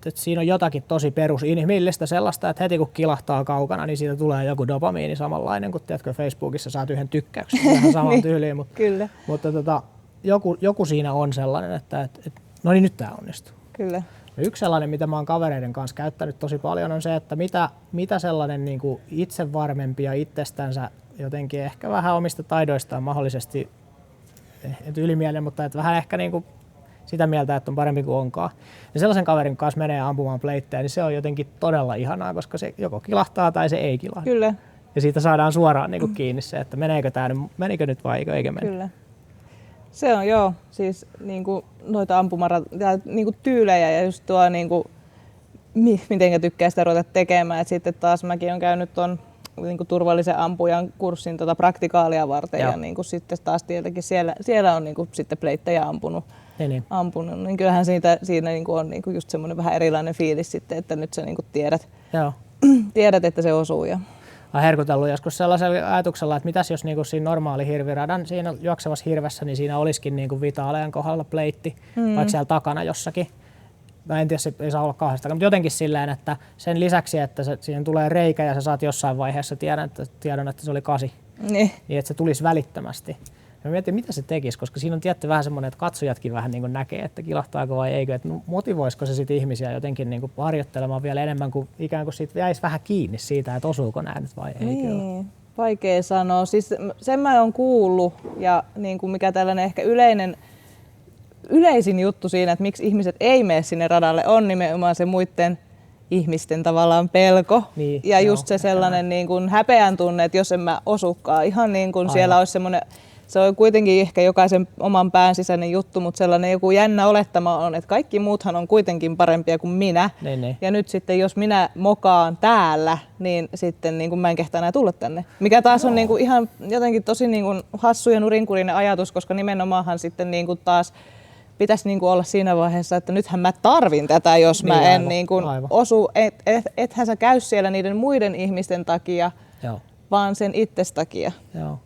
että siinä on jotakin tosi perusinhimillistä sellaista, että heti kun kilahtaa kaukana, niin siitä tulee joku dopamiini samanlainen, kun tiedätkö Facebookissa saat yhden tykkäyksen vähän saman tyyliin, mutta joku siinä on sellainen, että no niin nyt tää onnistuu. Kyllä. Ja yksi sellainen, mitä mä oon kavereiden kanssa käyttänyt tosi paljon, on se, että mitä sellainen niin kuin itsevarmempi ja itsestänsä jotenkin ehkä vähän omista taidoistaan mahdollisesti, et ylimielinen, mutta et vähän ehkä niin kuin sitä mieltä, että on parempi kuin onkaan. Ja sellaisen kaverin kanssa menee ampumaan pleittejä, niin se on jotenkin todella ihanaa, koska se joko kilahtaa tai se ei kilahda. Kyllä. Ja siitä saadaan suoraan niin kuin kiinni se, että menikö nyt vai eikö mene. Kyllä. Se on siis niinku noita niinku tyylejä ja just tuo niinku miten tykkää sitä ruveta tekemään. Et sitten taas mäkin olen käynyt ton niinku turvallisen ampujan kurssin praktikaalia varten ja niinku sitten taas tietenkin siellä on niinku sitten pleittejä ampunut. Niin kyllähän siinä niinku on niinku just semmoinen vähän erilainen fiilis sitten, että nyt sä niinku tiedät, että se osuu. Olen herkutellut joskus sellaisella ajatuksella, että mitäs jos niinku siinä normaali hirviradan, siinä juoksevassa hirvessä, niin siinä olisikin niinku vitaalean kohdalla pleitti, vaikka siellä takana jossakin. en tiedä, se ei saa olla 2, mutta jotenkin silleen, että sen lisäksi, että siihen tulee reikä ja sä saat jossain vaiheessa tiedon, että se oli 8, niin että se tulisi välittömästi. Mä mietin, mitä se tekisi, koska siinä on tietty vähän semmoinen, että katsojatkin vähän niin kuin näkee, että kilahtaako vai eikö, että motivoisiko se sitten ihmisiä jotenkin niin kuin harjoittelemaan vielä enemmän kuin ikään kuin siitä jäisi vähän kiinni siitä, että osuuko nämä nyt vai eikö. Niin, vaikea sanoa. Siis sen mä oon kuullut ja niin kuin mikä tällainen ehkä yleisin juttu siinä, että miksi ihmiset ei mene sinne radalle, on nimenomaan se muiden ihmisten tavallaan pelko. Niin, ja just se sellainen niin kuin häpeän tunne, että jos en mä osukaan. Ihan niin kuin siellä olisi semmoinen, se on kuitenkin ehkä jokaisen oman pään sisäinen juttu, mutta sellainen joku jännä olettama on, että kaikki muuthan on kuitenkin parempia kuin minä. Niin. Ja nyt sitten jos minä mokaan täällä, niin sitten niin kuin mä en kehtaa enää tulla tänne. Mikä taas on niin kuin ihan jotenkin tosi niin kuin hassu ja nurinkurinen ajatus, koska nimenomaanhan sitten niin kuin taas pitäisi niin kuin olla siinä vaiheessa, että nythän mä tarvin tätä, jos mä en niin kuin osu. Ethän sä käy siellä niiden muiden ihmisten takia, vaan sen itses takia. Joo.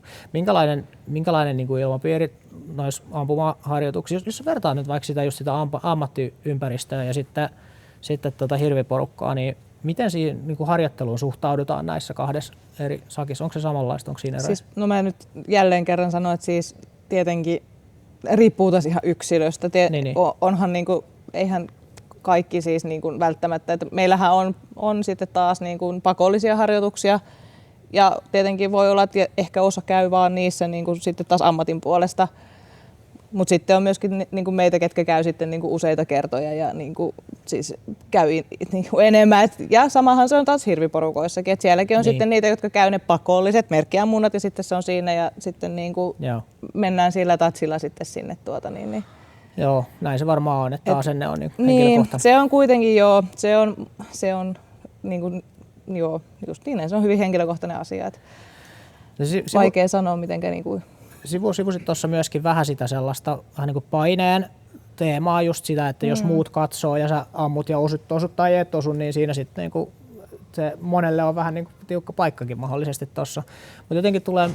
Minkälainen niin kuin ilmapiiri noissa ampumaharjoituksissa, jos vertaa nyt vaikka sitä ammattiympäristöä ja sitten hirviporukkaa, niin miten siihen niin kuin harjoitteluun suhtaudutaan näissä 2 eri sakissa? Onko se samanlaista? Onko siinä eroja? Siis, no mä nyt jälleen kerran sanon, että siis tietenkin riippuu taas ihan yksilöstä. Niin. Onhan niinku, eihän kaikki siis niinku välttämättä, että meillähän on sitten taas niinku pakollisia harjoituksia ja tietenkin voi olla, että ehkä osa käy vaan niissä niinku sitten taas ammatin puolesta. Mutta sitten on myöskin niinku meitä, ketkä käy sitten niinku useita kertoja ja niinku, siis käy niinku enemmän. Ja samahan se on taas hirviporukoissakin, että sielläkin on sitten niitä, jotka käy ne pakolliset merkkiammunnat ja sitten se on siinä ja sitten niinku mennään sillä tatsilla sitten sinne niin. Joo, näin se varmaan on, että asenne on niinku henkilökohtainen. Niin, se on kuitenkin se on niinku, just niin, se on hyvin henkilökohtainen asia. Että vaikea sanoa mitenkään niinku. Sivusit tuossa myöskin vähän sitä sellaista vähän niin kuin paineen teemaa, just sitä, että jos muut katsoo ja sä ammut ja osut tai et osu, niin siinä sitten niin kuin se monelle on vähän niin kuin tiukka paikkakin mahdollisesti tuossa. Mutta jotenkin tulee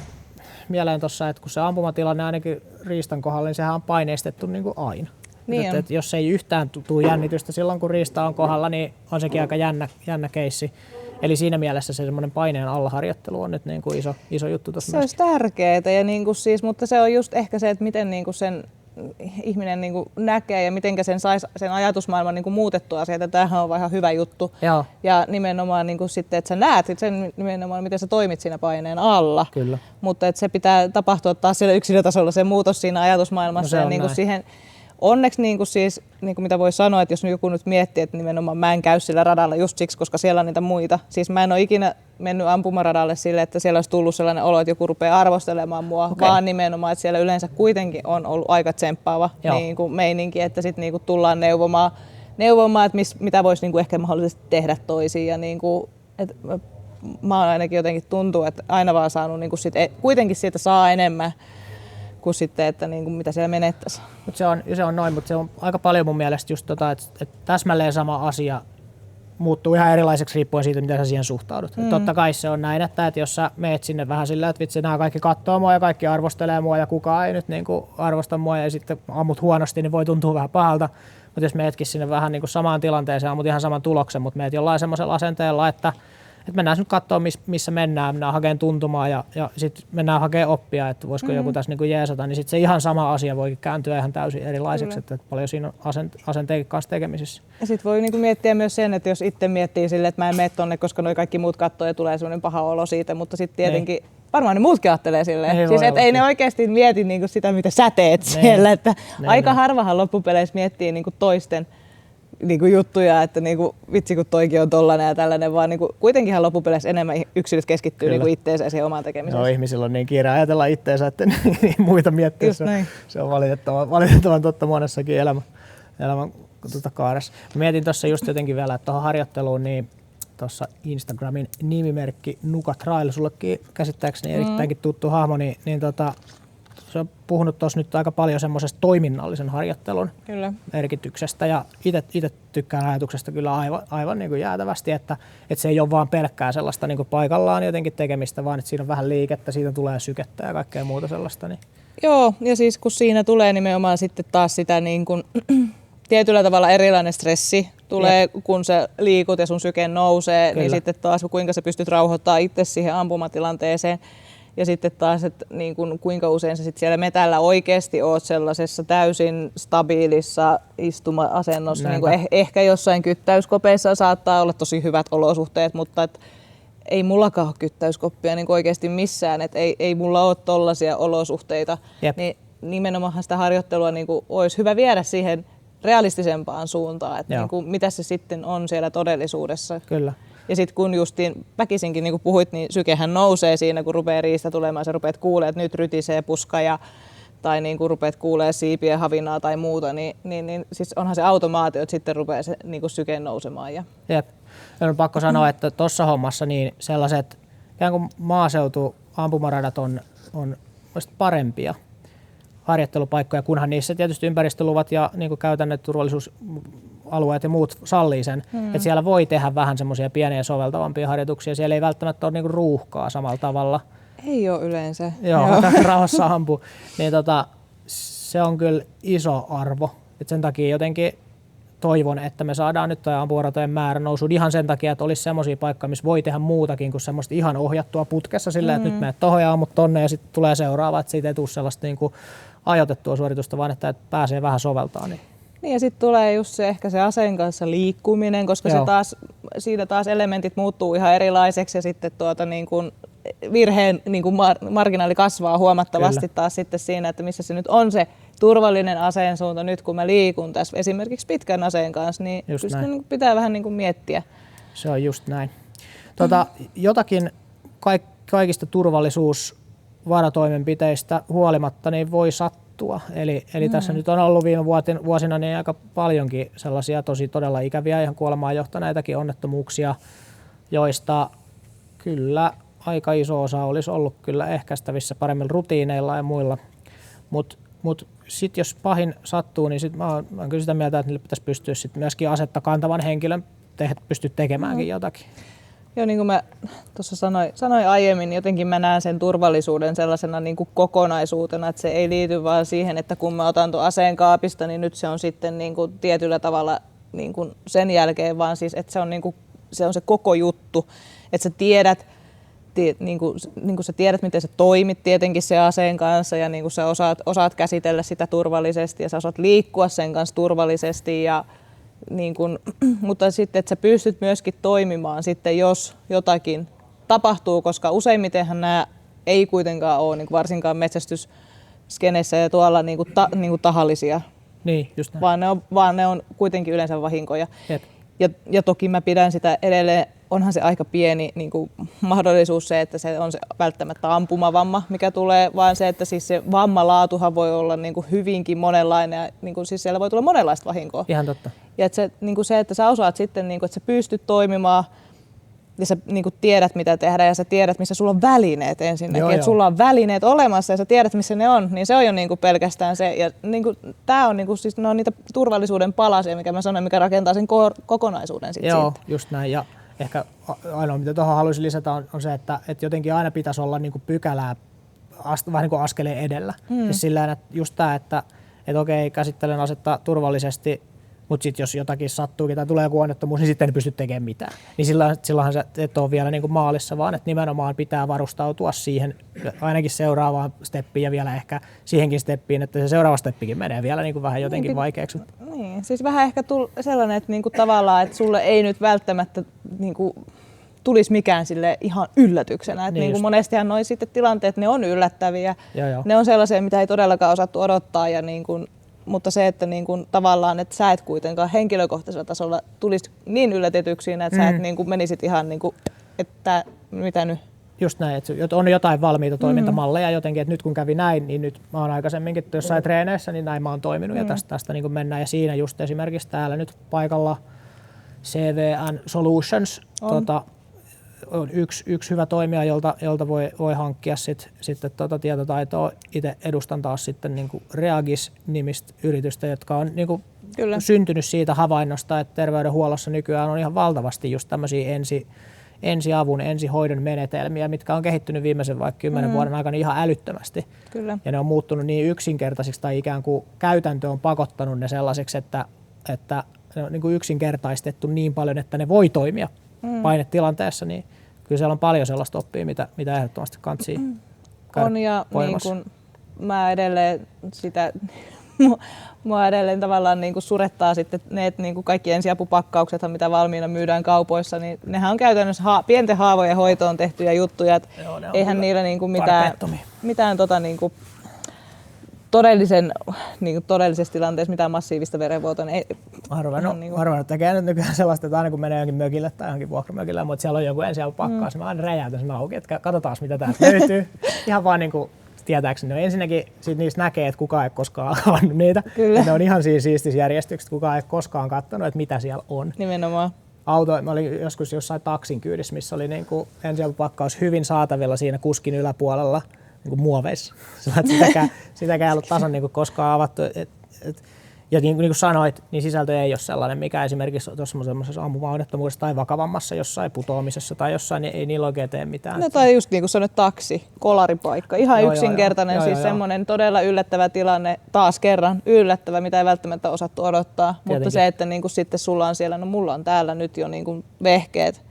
mieleen tuossa, että kun se ampumatilanne ainakin riistan kohdalla, niin sehän on paineistettu niin kuin aina. Niin että jos ei yhtään tule jännitystä silloin, kun riista on kohdalla, niin on sekin aika jännä keissi. Eli siinä mielessä se semmoinen paineen allaharjoittelu on nyt niin kuin iso juttu tuossa. Se olisi tärkeää, ja niin kuin siis, mutta se on just ehkä se, että miten niin kuin sen ihminen niin kuin näkee ja miten sen saisi sen ajatusmaailman niin kuin muutettua sieltä. Tämähän on ihan hyvä juttu. Joo. Ja nimenomaan niin kuin sitten, että sä näet sen nimenomaan, miten sä toimit siinä paineen alla. Kyllä. Mutta että se pitää tapahtua taas siellä yksilötasolla se muutos siinä ajatusmaailmassa. No ja niin kuin siihen, onneksi niin kuin siis, niin kuin mitä voi sanoa, että jos joku nyt miettii, että nimenomaan mä en käy sillä radalla just siksi, koska siellä on niitä muita. Siis mä en ole ikinä mennyt ampumaradalle sille, että siellä olisi tullut sellainen olo, että joku rupeaa arvostelemaan mua, vaan nimenomaan, että siellä yleensä kuitenkin on ollut aika tsemppaava niin kuin meininki, että sitten niin kuin tullaan neuvomaan että mitä voisi niin kuin ehkä mahdollisesti tehdä toisiin. Ja niin kuin, että mä oon ainakin jotenkin tuntuu, että aina vaan saanut niin kuin kuitenkin siitä saa enemmän kuin sitten, että niin kuin mitä siellä menettäisiin. Se on noin, mutta se on aika paljon mun mielestä just että täsmälleen sama asia muuttuu ihan erilaiseksi riippuen siitä, miten sä siihen suhtaudut. Totta kai se on näin, että jos sä meet sinne vähän sillä, että vitsi, nämä kaikki katsoo mua ja kaikki arvostelee mua ja kukaan ei nyt niin kuin arvosta mua ja sitten ammut huonosti, niin voi tuntua vähän pahalta. Mutta jos meetkin sinne vähän niin kuin samaan tilanteeseen, ammut ihan saman tuloksen, mutta meet jollain semmoisella asenteella, että mennään nyt katsoa, missä mennään hakemaan tuntumaa ja sitten mennään hakemaan oppia, että voisiko joku tässä niin kuin jeesata, niin sitten se ihan sama asia voi kääntyä ihan täysin erilaiseksi, että paljon siinä on asenteikin kanssa tekemisissä. Ja sitten voi niin kuin miettiä myös sen, että jos itse miettii silleen, että mä en mene tonne, koska noi kaikki muut katsoo ja tulee sellainen paha olo siitä, mutta sitten tietenkin varmaan ne muutkin ajattelee silleen. Siis että ei ne oikeasti mieti niin kuin sitä, mitä sä teet siellä, että aika harvahan loppupeleissä miettii niin kuin toisten niinku juttuja, että niinku, vitsi kun toikin on tollainen ja tällainen, vaan niinku, kuitenkinhan loppupeleissä enemmän yksilöt keskittyy niinku itteensä ja siihen omaan tekemiseen. No ihmisillä on niin kiire ajatella itteensä, että niin muita miettiä. Se on valitettavan totta monessakin elämän kaaressa. Mietin tuossa just jotenkin vielä, että tuohon harjoitteluun, niin tuossa Instagramin nimimerkki Nuka Trail, sullekin käsittääkseni erittäinkin tuttu hahmo, niin se on puhunut tuossa nyt aika paljon semmoisesta toiminnallisen harjoittelun merkityksestä ja itse tykkään ajatuksesta kyllä aivan niin kuin jäätävästi, että se ei ole vaan pelkkää sellaista niin kuin paikallaan jotenkin tekemistä, vaan että siinä on vähän liikettä, siitä tulee sykettä ja kaikkea muuta sellaista. Niin. Joo, ja siis kun siinä tulee nimenomaan sitten taas sitä niin kuin tietyllä tavalla erilainen stressi tulee, kun sä liikut ja sun syke nousee, Kyllä. niin sitten taas kuinka sä pystyt rauhoittamaan itse siihen ampumatilanteeseen. Ja sitten taas, että niin kuinka usein sä sit siellä metällä oikeasti oot sellaisessa täysin stabiilissa istuma-asennossa. Niin ehkä jossain kyttäyskopeissa saattaa olla tosi hyvät olosuhteet, mutta ei mullakaan ole kyttäyskoppia niin oikeasti missään. Ei mulla ole tollaisia olosuhteita. Niin nimenomaan sitä harjoittelua niin olisi hyvä viedä siihen realistisempaan suuntaan, että niin mitä se sitten on siellä todellisuudessa. Kyllä. Ja sitten kun justiin väkisinkin, niin kuin puhuit, niin sykehän nousee siinä, kun rupeaa riista tulemaan, sä rupeat kuulee, että nyt rytisee puska tai niin kuin rupeat kuulee siipien havinaa tai muuta, niin siis onhan se automaatio, että sitten rupeaa se niin kuin syke nousemaan. Jep. On pakko sanoa, että tuossa hommassa niin sellaiset ikään kuin maaseutuampumaradat on parempia harjoittelupaikkoja, kunhan niissä tietysti ympäristöluvat ja niin kuin käytännöt, turvallisuusalueet ja muut sallii sen. Että siellä voi tehdä vähän semmoisia pieniä soveltavampia harjoituksia. Siellä ei välttämättä ole niin kuin ruuhkaa samalla tavalla. Ei ole yleensä. Joo. Rauhassa ampu. Niin se on kyllä iso arvo. Et sen takia jotenkin toivon, että me saadaan nyt tuo ampumaratojen määrä nousuun ihan sen takia, että olisi semmoisia paikkoja, missä voi tehdä muutakin kuin semmoista ihan ohjattua putkessa silleen, että nyt menet tohon ja ammut tonne ja sitten tulee seuraava, että siitä ei tule sellaista niin kuin ajoitettua suoritusta, vaan että pääsee vähän soveltaa. Niin ja sitten tulee just se, ehkä se aseen kanssa liikkuminen, koska siinä taas elementit muuttuu ihan erilaiseksi ja sitten niin kuin virheen niin kuin marginaali kasvaa huomattavasti. Kyllä. Taas sitten siinä, että missä se nyt on se turvallinen aseen suunta nyt, kun mä liikun tässä esimerkiksi pitkän aseen kanssa, niin kyllä niin pitää vähän niin kuin miettiä. Se on just näin. Jotakin kaikista turvallisuusvaratoimenpiteistä huolimatta niin voi sattua. Eli tässä nyt on ollut viime vuosina niin aika paljonkin sellaisia todella ikäviä, ihan kuolemaan johtaneitakin onnettomuuksia, joista kyllä aika iso osa olisi ollut kyllä ehkäistävissä paremmilla rutiineilla ja muilla. Mut sitten jos pahin sattuu, niin sit mä oon kyllä sitä mieltä, että niille pitäisi pystyä sit myöskin asetta kantavan henkilön pystyä tekemäänkin jotakin. Joo, niin kuin mä tuossa sanoin aiemmin, jotenkin mä näen sen turvallisuuden sellaisena niin kuin kokonaisuutena, että se ei liity vaan siihen, että kun mä otan tuon aseen kaapista, niin nyt se on sitten niin kuin tietyllä tavalla niin kuin sen jälkeen, vaan siis, että se on se koko juttu, että sä tiedät, niin kuin sä tiedät, miten sä toimit tietenkin sen aseen kanssa ja niin kuin sä osaat käsitellä sitä turvallisesti ja sä osaat liikkua sen kanssa turvallisesti. Niin kun, mutta sitten, että sä pystyt myöskin toimimaan sitten, jos jotakin tapahtuu, koska useimmitenhan nämä ei kuitenkaan ole, niin varsinkaan metsästysskeneissä ja tuolla niin kuin tahallisia, niin, just näin. vaan ne on kuitenkin yleensä vahinkoja. Ja toki mä pidän sitä edelleen, onhan se aika pieni niin kuin mahdollisuus se, että se on se välttämättä ampumavamma, mikä tulee, vaan se, että siis se vammalaatuhan voi olla niin kuin hyvinkin monenlainen ja niin kuin siis siellä voi tulla monenlaista vahinkoa. Ihan totta. Ja että niin kuin se, että sä osaat sitten, niin kuin, että sä pystyt toimimaan ja sä niin kuin tiedät, mitä tehdä ja sä tiedät, missä sulla on välineet ensinnäkin. Että sulla on välineet olemassa ja sä tiedät, missä ne on, niin se on jo niin kuin pelkästään se. Ja niin kuin, tää on, niin kuin, siis, ne on niitä turvallisuuden palasia, mikä mä sanoin, mikä rakentaa sen kokonaisuuden sitten. Joo, just näin. Ja ehkä ainoa, mitä tuohon haluaisin lisätä, on se, että jotenkin aina pitäisi olla niin kuin pykälää vähän niin kuin askeleen edellä. Siis sillä että just tämä, että okei, käsittelen asetta turvallisesti, mutta sitten jos jotakin sattuu tai tulee joku onnettomuus, niin sitten ei pysty tekemään mitään. Niin silloinhan se et ole vielä niin kuin maalissa, vaan että nimenomaan pitää varustautua siihen ainakin seuraavaan steppiin ja vielä ehkä siihenkin steppiin, että se seuraava steppikin menee vielä niin kuin vähän jotenkin vaikeaksi. Niin, siis vähän ehkä sellainen, että niinku tavallaan, että sulle ei nyt välttämättä niinku tulisi mikään sille ihan yllätyksenä. Että niin monestihan noi sitten tilanteet, ne on yllättäviä. Joo. Ne on sellaisia, mitä ei todellakaan osattu odottaa. Ja niin kuin, mutta se, että niin kuin tavallaan, että sä et kuitenkaan henkilökohtaisella tasolla tulisi niin yllätetyksi, että sä et niin kuin menisit ihan niin kuin, että mitä nyt. Just näin, että on jotain valmiita toimintamalleja jotenkin, että nyt kun kävi näin, niin nyt mä oon aikaisemminkin jossain treeneissä, niin näin mä oon toiminut ja tästä niin kuin mennään. Ja siinä just esimerkiksi täällä nyt paikalla CVN Solutions on yksi hyvä toimija, jolta voi hankkia sitten tietotaitoa. Itse edustan taas sitten niin kuin Reagis-nimistä yritystä, jotka on niin kuin syntynyt siitä havainnosta, että terveydenhuollossa nykyään on ihan valtavasti just tämmöisiä ensiavun, ensihoidon menetelmiä, mitkä on kehittynyt viimeisen vaikka 10 vuoden aikana ihan älyttömästi. Kyllä. Ja ne on muuttunut niin yksinkertaisiksi tai ikään kuin käytäntö on pakottanut ne sellaisiksi, että että ne on niin kuin yksinkertaistettu niin paljon, että ne voi toimia painetilanteessa, niin kyllä siellä on paljon sellaista oppia, mitä ehdottomasti kantsii on ja niin kun mä edelleen sitä mua edelleen tavallaan niin kuin surettaa sitten ne, että niin kuin kaikki ensiapupakkaukset, mitä valmiina myydään kaupoissa, niin nehän on käytännössä pienten haavojen hoitoon tehtyjä juttuja, että eihän niillä niin kuin mitään niin kuin todellisessa tilanteessa mitään massiivista verenvuotoa. Harvoin tekee nyt nykyään sellaista, että aina kun menee johonkin mökille tai johonkin vuokramökille, mutta siellä on joku ensiapupakkaus, mä aina räjäytän sen auki, että katsotaan mitä täältä löytyy. Ihan vaan niin kuin tietääkseni. No ensinnäkin niistä näkee, että kukaan ei koskaan avannut niitä. Ne on ihan siinä siistissä järjestyksessä, että kukaan ei koskaan katsonut, että mitä siellä on. Nimenomaan. Mä olin joskus jossain taksin kyydissä, missä oli niinku ensiapupakkaus hyvin saatavilla siinä kuskin yläpuolella niinku muoveissa. Sitäkään ei ollut tasan niinku koskaan avattu. Ja niin kuin sanoit, niin sisältö ei ole sellainen, mikä esimerkiksi tuossa semmoisessa ampumaonnettomuudessa tai vakavammassa jossain putoamisessa tai jossain, niin ei niillä oikein tee mitään. No tai just niin kuin sanoit, taksi, kolaripaikka, ihan yksinkertainen, siis semmoinen todella yllättävä tilanne, taas kerran yllättävä, mitä ei välttämättä osattu odottaa, Tietenkin. mutta se, että niin kuin sitten sulla on siellä, no mulla on täällä nyt jo niin kuin vehkeet,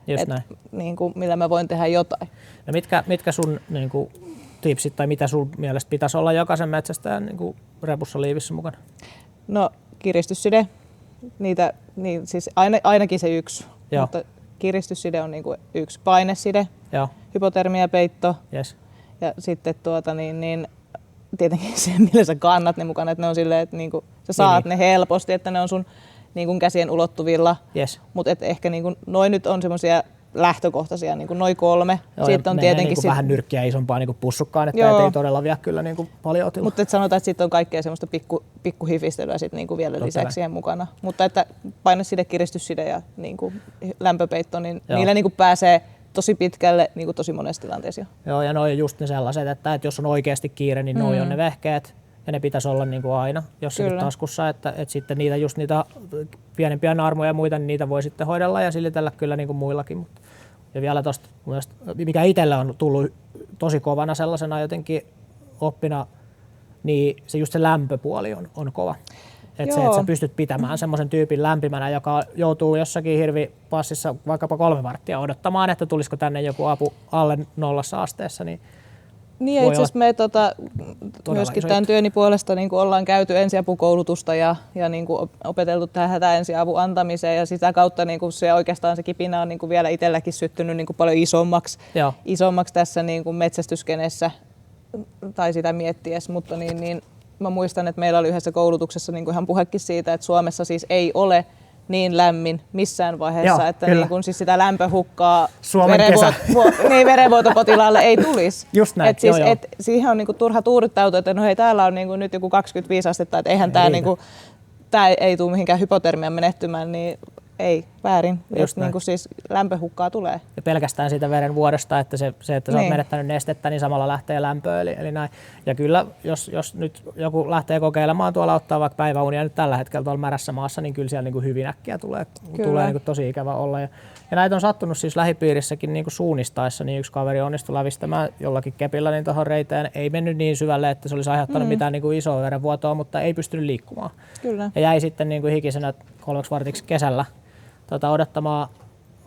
niin kuin, millä mä voin tehdä jotain. No mitkä sun niin kuin tipsit tai mitä sun mielestä pitäisi olla jokaisen metsästäjän niin kuin repussa liivissä mukana? No kiristysside, siis ainakin se yksi, mutta kiristysside on niinku yksi. Paineside, hypotermiapeitto ja sitten tietenkin se, millä sä kannat ne mukana, että ne on silleen, että niinku, sä saat ne helposti, että ne on sun niinku käsien ulottuvilla, mutta ehkä niinku, noin nyt on semmoisia lähtökohtaisia, niin kuin noin 3. Sitten on tietenkin niin vähän nyrkkiä isompaa niin kuin pussukkaan, että ei todella vie kyllä niin kuin paljon otilla. Mutta sanotaan, että sitten on kaikkea semmoista pikkuhifistelyä sit niin kuin vielä lisäksi siihen mukana. Mutta että paineside, kiristysside ja niin kuin lämpöpeitto, niin niillä niin kuin pääsee tosi pitkälle niin kuin tosi monessa tilanteessa. Joo, ja noi on just ne sellaiset, että jos on oikeasti kiire, niin noi on ne vehkeet. Ja ne pitäisi olla niin kuin aina jossakin taskussa, että sitten niitä pienempiä naarmuja ja muita, niin niitä voi sitten hoidella ja silitellä kyllä niin kuin muillakin. Ja vielä tuosta, mikä itselle on tullut tosi kovana sellaisena jotenkin oppina, niin se just se lämpöpuoli on kova. Että se, että sä pystyt pitämään semmoisen tyypin lämpimänä, joka joutuu jossakin hirvipassissa vaikkapa 3 varttia odottamaan, että tulisiko tänne joku apu alle 0 asteessa, niin ja itse asiassa me myöskin tämän työni puolesta niin ollaan käyty ensiapukoulutusta ja niin opeteltu tähän hätäensiavun antamiseen ja sitä kautta niin se oikeastaan se kipinä on niin vielä itselläkin syttynyt niin paljon isommaksi tässä niin metsästyskenessä tai sitä miettiessä, mutta niin mä muistan, että meillä oli yhdessä koulutuksessa niin ihan puhekin siitä, että Suomessa siis ei ole niin lämmin missään vaiheessa, että niin kun siis sitä lämpöhukkaa verenvuotopotilaalle ei tulisi. Just näin, et siihen on niinku turha tuurittautua, että no hei, täällä on niinku nyt joku 25 astetta, että eihän tämä ei tule mihinkään hypotermian menehtymään, niin ei väärin, jos niinku siis lämpöhukkaa tulee. Ja pelkästään siitä verenvuodosta, että se että sä oot menettänyt nestettä, niin samalla lähtee lämpöä. Eli näin. Ja kyllä, jos nyt joku lähtee kokeilemaan tuolla ottaa vaikka päiväunia nyt tällä hetkellä tuolla märässä maassa, niin kyllä siellä niinku hyvin äkkiä tulee niinku tosi ikävä olla. Ja näitä on sattunut siis lähipiirissäkin niinku suunnistaessa, niin yksi kaveri onnistui lävistämään jollakin kepillä niin tuohon reiteen. Ei mennyt niin syvälle, että se olisi aiheuttanut mitään niinku isoa verenvuotoa, mutta ei pystynyt liikkumaan. Kyllä. Ja jäi sitten niinku hikisenä 3 vartiksi kesällä odottamaan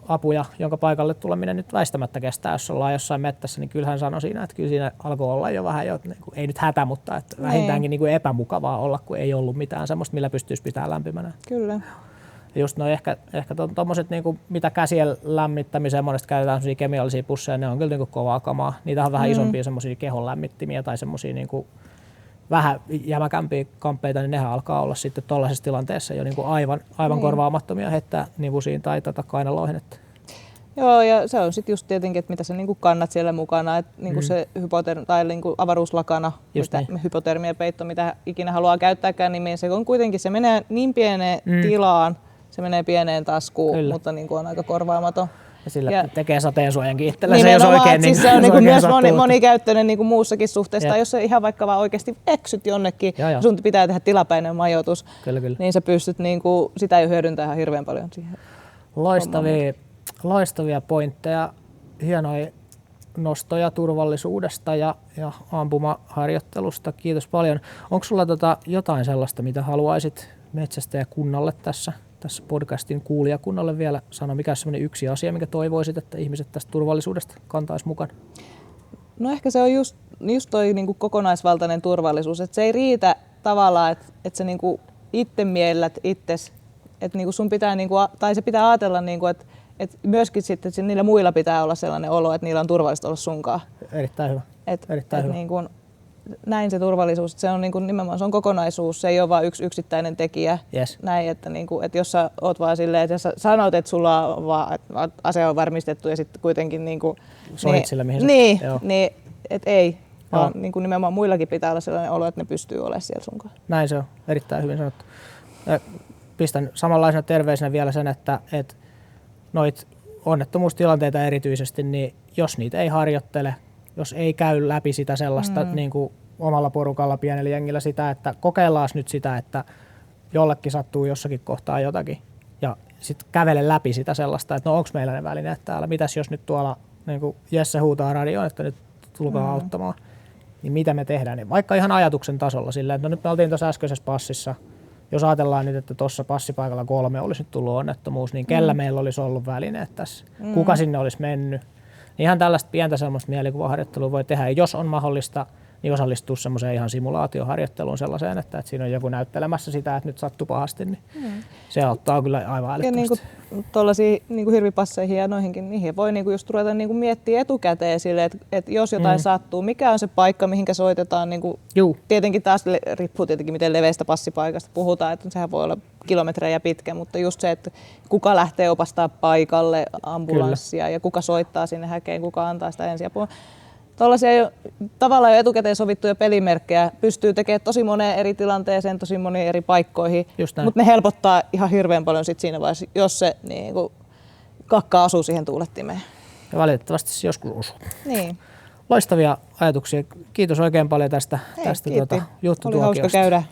apuja, jonka paikalle tuleminen nyt väistämättä kestää. Jos ollaan jossain mettässä, niin kyllähän sanoi siinä, että kyllä siinä alkoi olla jo vähän, ei nyt hätä, mutta että vähintäänkin niin kuin epämukavaa olla, kun ei ollut mitään semmoista, millä pystyisi pitämään lämpimänä. Kyllä. Ja just noi ehkä tommoset, niin kuin, mitä käsien lämmittämiseen monesti käytetään semmoisia kemiallisia pusseja, ne on kyllä niin kuin kovaa kamaa. Niitä on vähän isompia semmoisia kehon lämmittimiä tai semmoisia niin kuin vähän jämäkämpiä kamppeita, niin nehän alkaa olla sitten tuollaisessa tilanteessa jo niin kuin aivan korvaamattomia heittää nivusiin tai kainaloihin. Joo, ja se on sitten just tietenkin, että mitä sä niinku kannat siellä mukana, että niinku se tai niinku avaruuslakana, hypotermiapeitto, mitä ikinä haluaa käyttääkään, niin se on kuitenkin, se menee niin pieneen tilaan, se menee pieneen taskuun, mutta niinku on aika korvaamaton. Ja sillä tekee sateensuojankin itsellä, jos oikein siis se on niinku myös monikäyttöinen niinku muussakin suhteessa. Tai jos se ihan vaikka vaan oikeasti eksyt jonnekin, sun pitää tehdä tilapäinen majoitus, niin sä pystyt niinku sitä jo hyödyntämään ihan hirveän paljon siihen. Loistavia pointteja, hienoja nostoja turvallisuudesta ja ampumaharjoittelusta. Kiitos paljon. Onko sulla jotain sellaista, mitä haluaisit metsästäjäkunnalle tässä podcastin kuulijakunnalle vielä sano, mikä on semmoinen yksi asia, mikä toivoisit, että ihmiset tästä turvallisuudesta kantaisi mukaan? No ehkä se on just toi niinku kokonaisvaltainen turvallisuus, että se ei riitä tavallaan, että sä niinku itse miellät itses, että niinku sun pitää tai se pitää ajatella että myöskin sitten että niillä muilla pitää olla sellainen olo, että niillä on turvallista olla sunkaan. Erittäin hyvä. Erittäin hyvä. Niinku, näin se turvallisuus, että se on niinku nimenomaan se on kokonaisuus, se ei ole vain yksi yksittäinen tekijä. Yes. Näin, että että jos sä oot vaan silleen, että sä sanot, että sulla on vaan ase on varmistettu ja sitten kuitenkin sohit sillä mihin niin että ei. Vaan nimenomaan muillakin pitää olla sellainen olo, että ne pystyy olemaan siellä sunkaan. Näin se on, erittäin hyvin sanottu. Pistän samanlaisena terveisenä vielä sen, että noit onnettomuustilanteita erityisesti, niin jos niitä ei harjoittele, jos ei käy läpi sitä sellaista niin kuin omalla porukalla, pienellä jengillä sitä, että kokeillaan nyt sitä, että jollekin sattuu jossakin kohtaa jotakin ja sitten kävele läpi sitä sellaista, että no onko meillä ne välineet täällä, mitäs jos nyt tuolla niin kuin Jesse huutaa radioon, että nyt tulkaa auttamaan, niin mitä me tehdään, niin vaikka ihan ajatuksen tasolla silleen, että no nyt me oltiin tuossa äskeisessä passissa, jos ajatellaan nyt, että tuossa passipaikalla 3 olisi nyt tullut onnettomuus, niin kellä meillä olisi ollut välineet tässä, kuka sinne olisi mennyt. Niin ihan tällaista pientä semmoista mielikuvaharjoittelua voi tehdä, ja jos on mahdollista, niin osallistua semmoiseen ihan simulaatioharjoitteluun sellaiseen, että siinä on joku näyttelemässä sitä, että nyt sattuu pahasti, niin se auttaa kyllä aivan älyttömästi. Ja tuollaisiin hirvipasseihin ja noihinkin, niihin voi just ruveta miettiä etukäteen sille, että jos jotain sattuu, mikä on se paikka, mihinkä soitetaan. Tietenkin taas riippuu tietenkin, miten leveästä passipaikasta puhutaan, että sehän voi olla kilometrejä pitkä, mutta just se, että kuka lähtee opastaa paikalle ambulanssia kyllä. Ja kuka soittaa sinne häkeen, kuka antaa sitä ensiapua. Tuollaisia tavallaan jo etukäteen sovittuja pelimerkkejä pystyy tekemään tosi moneen eri tilanteeseen, tosi moniin eri paikkoihin, mutta ne helpottaa ihan hirveän paljon sit siinä vaiheessa, jos se kakka osuu siihen tuulettimeen. Ja valitettavasti se joskus osuu. Niin. Loistavia ajatuksia. Kiitos oikein paljon tästä juttutuokiosta. Oli hauska käydä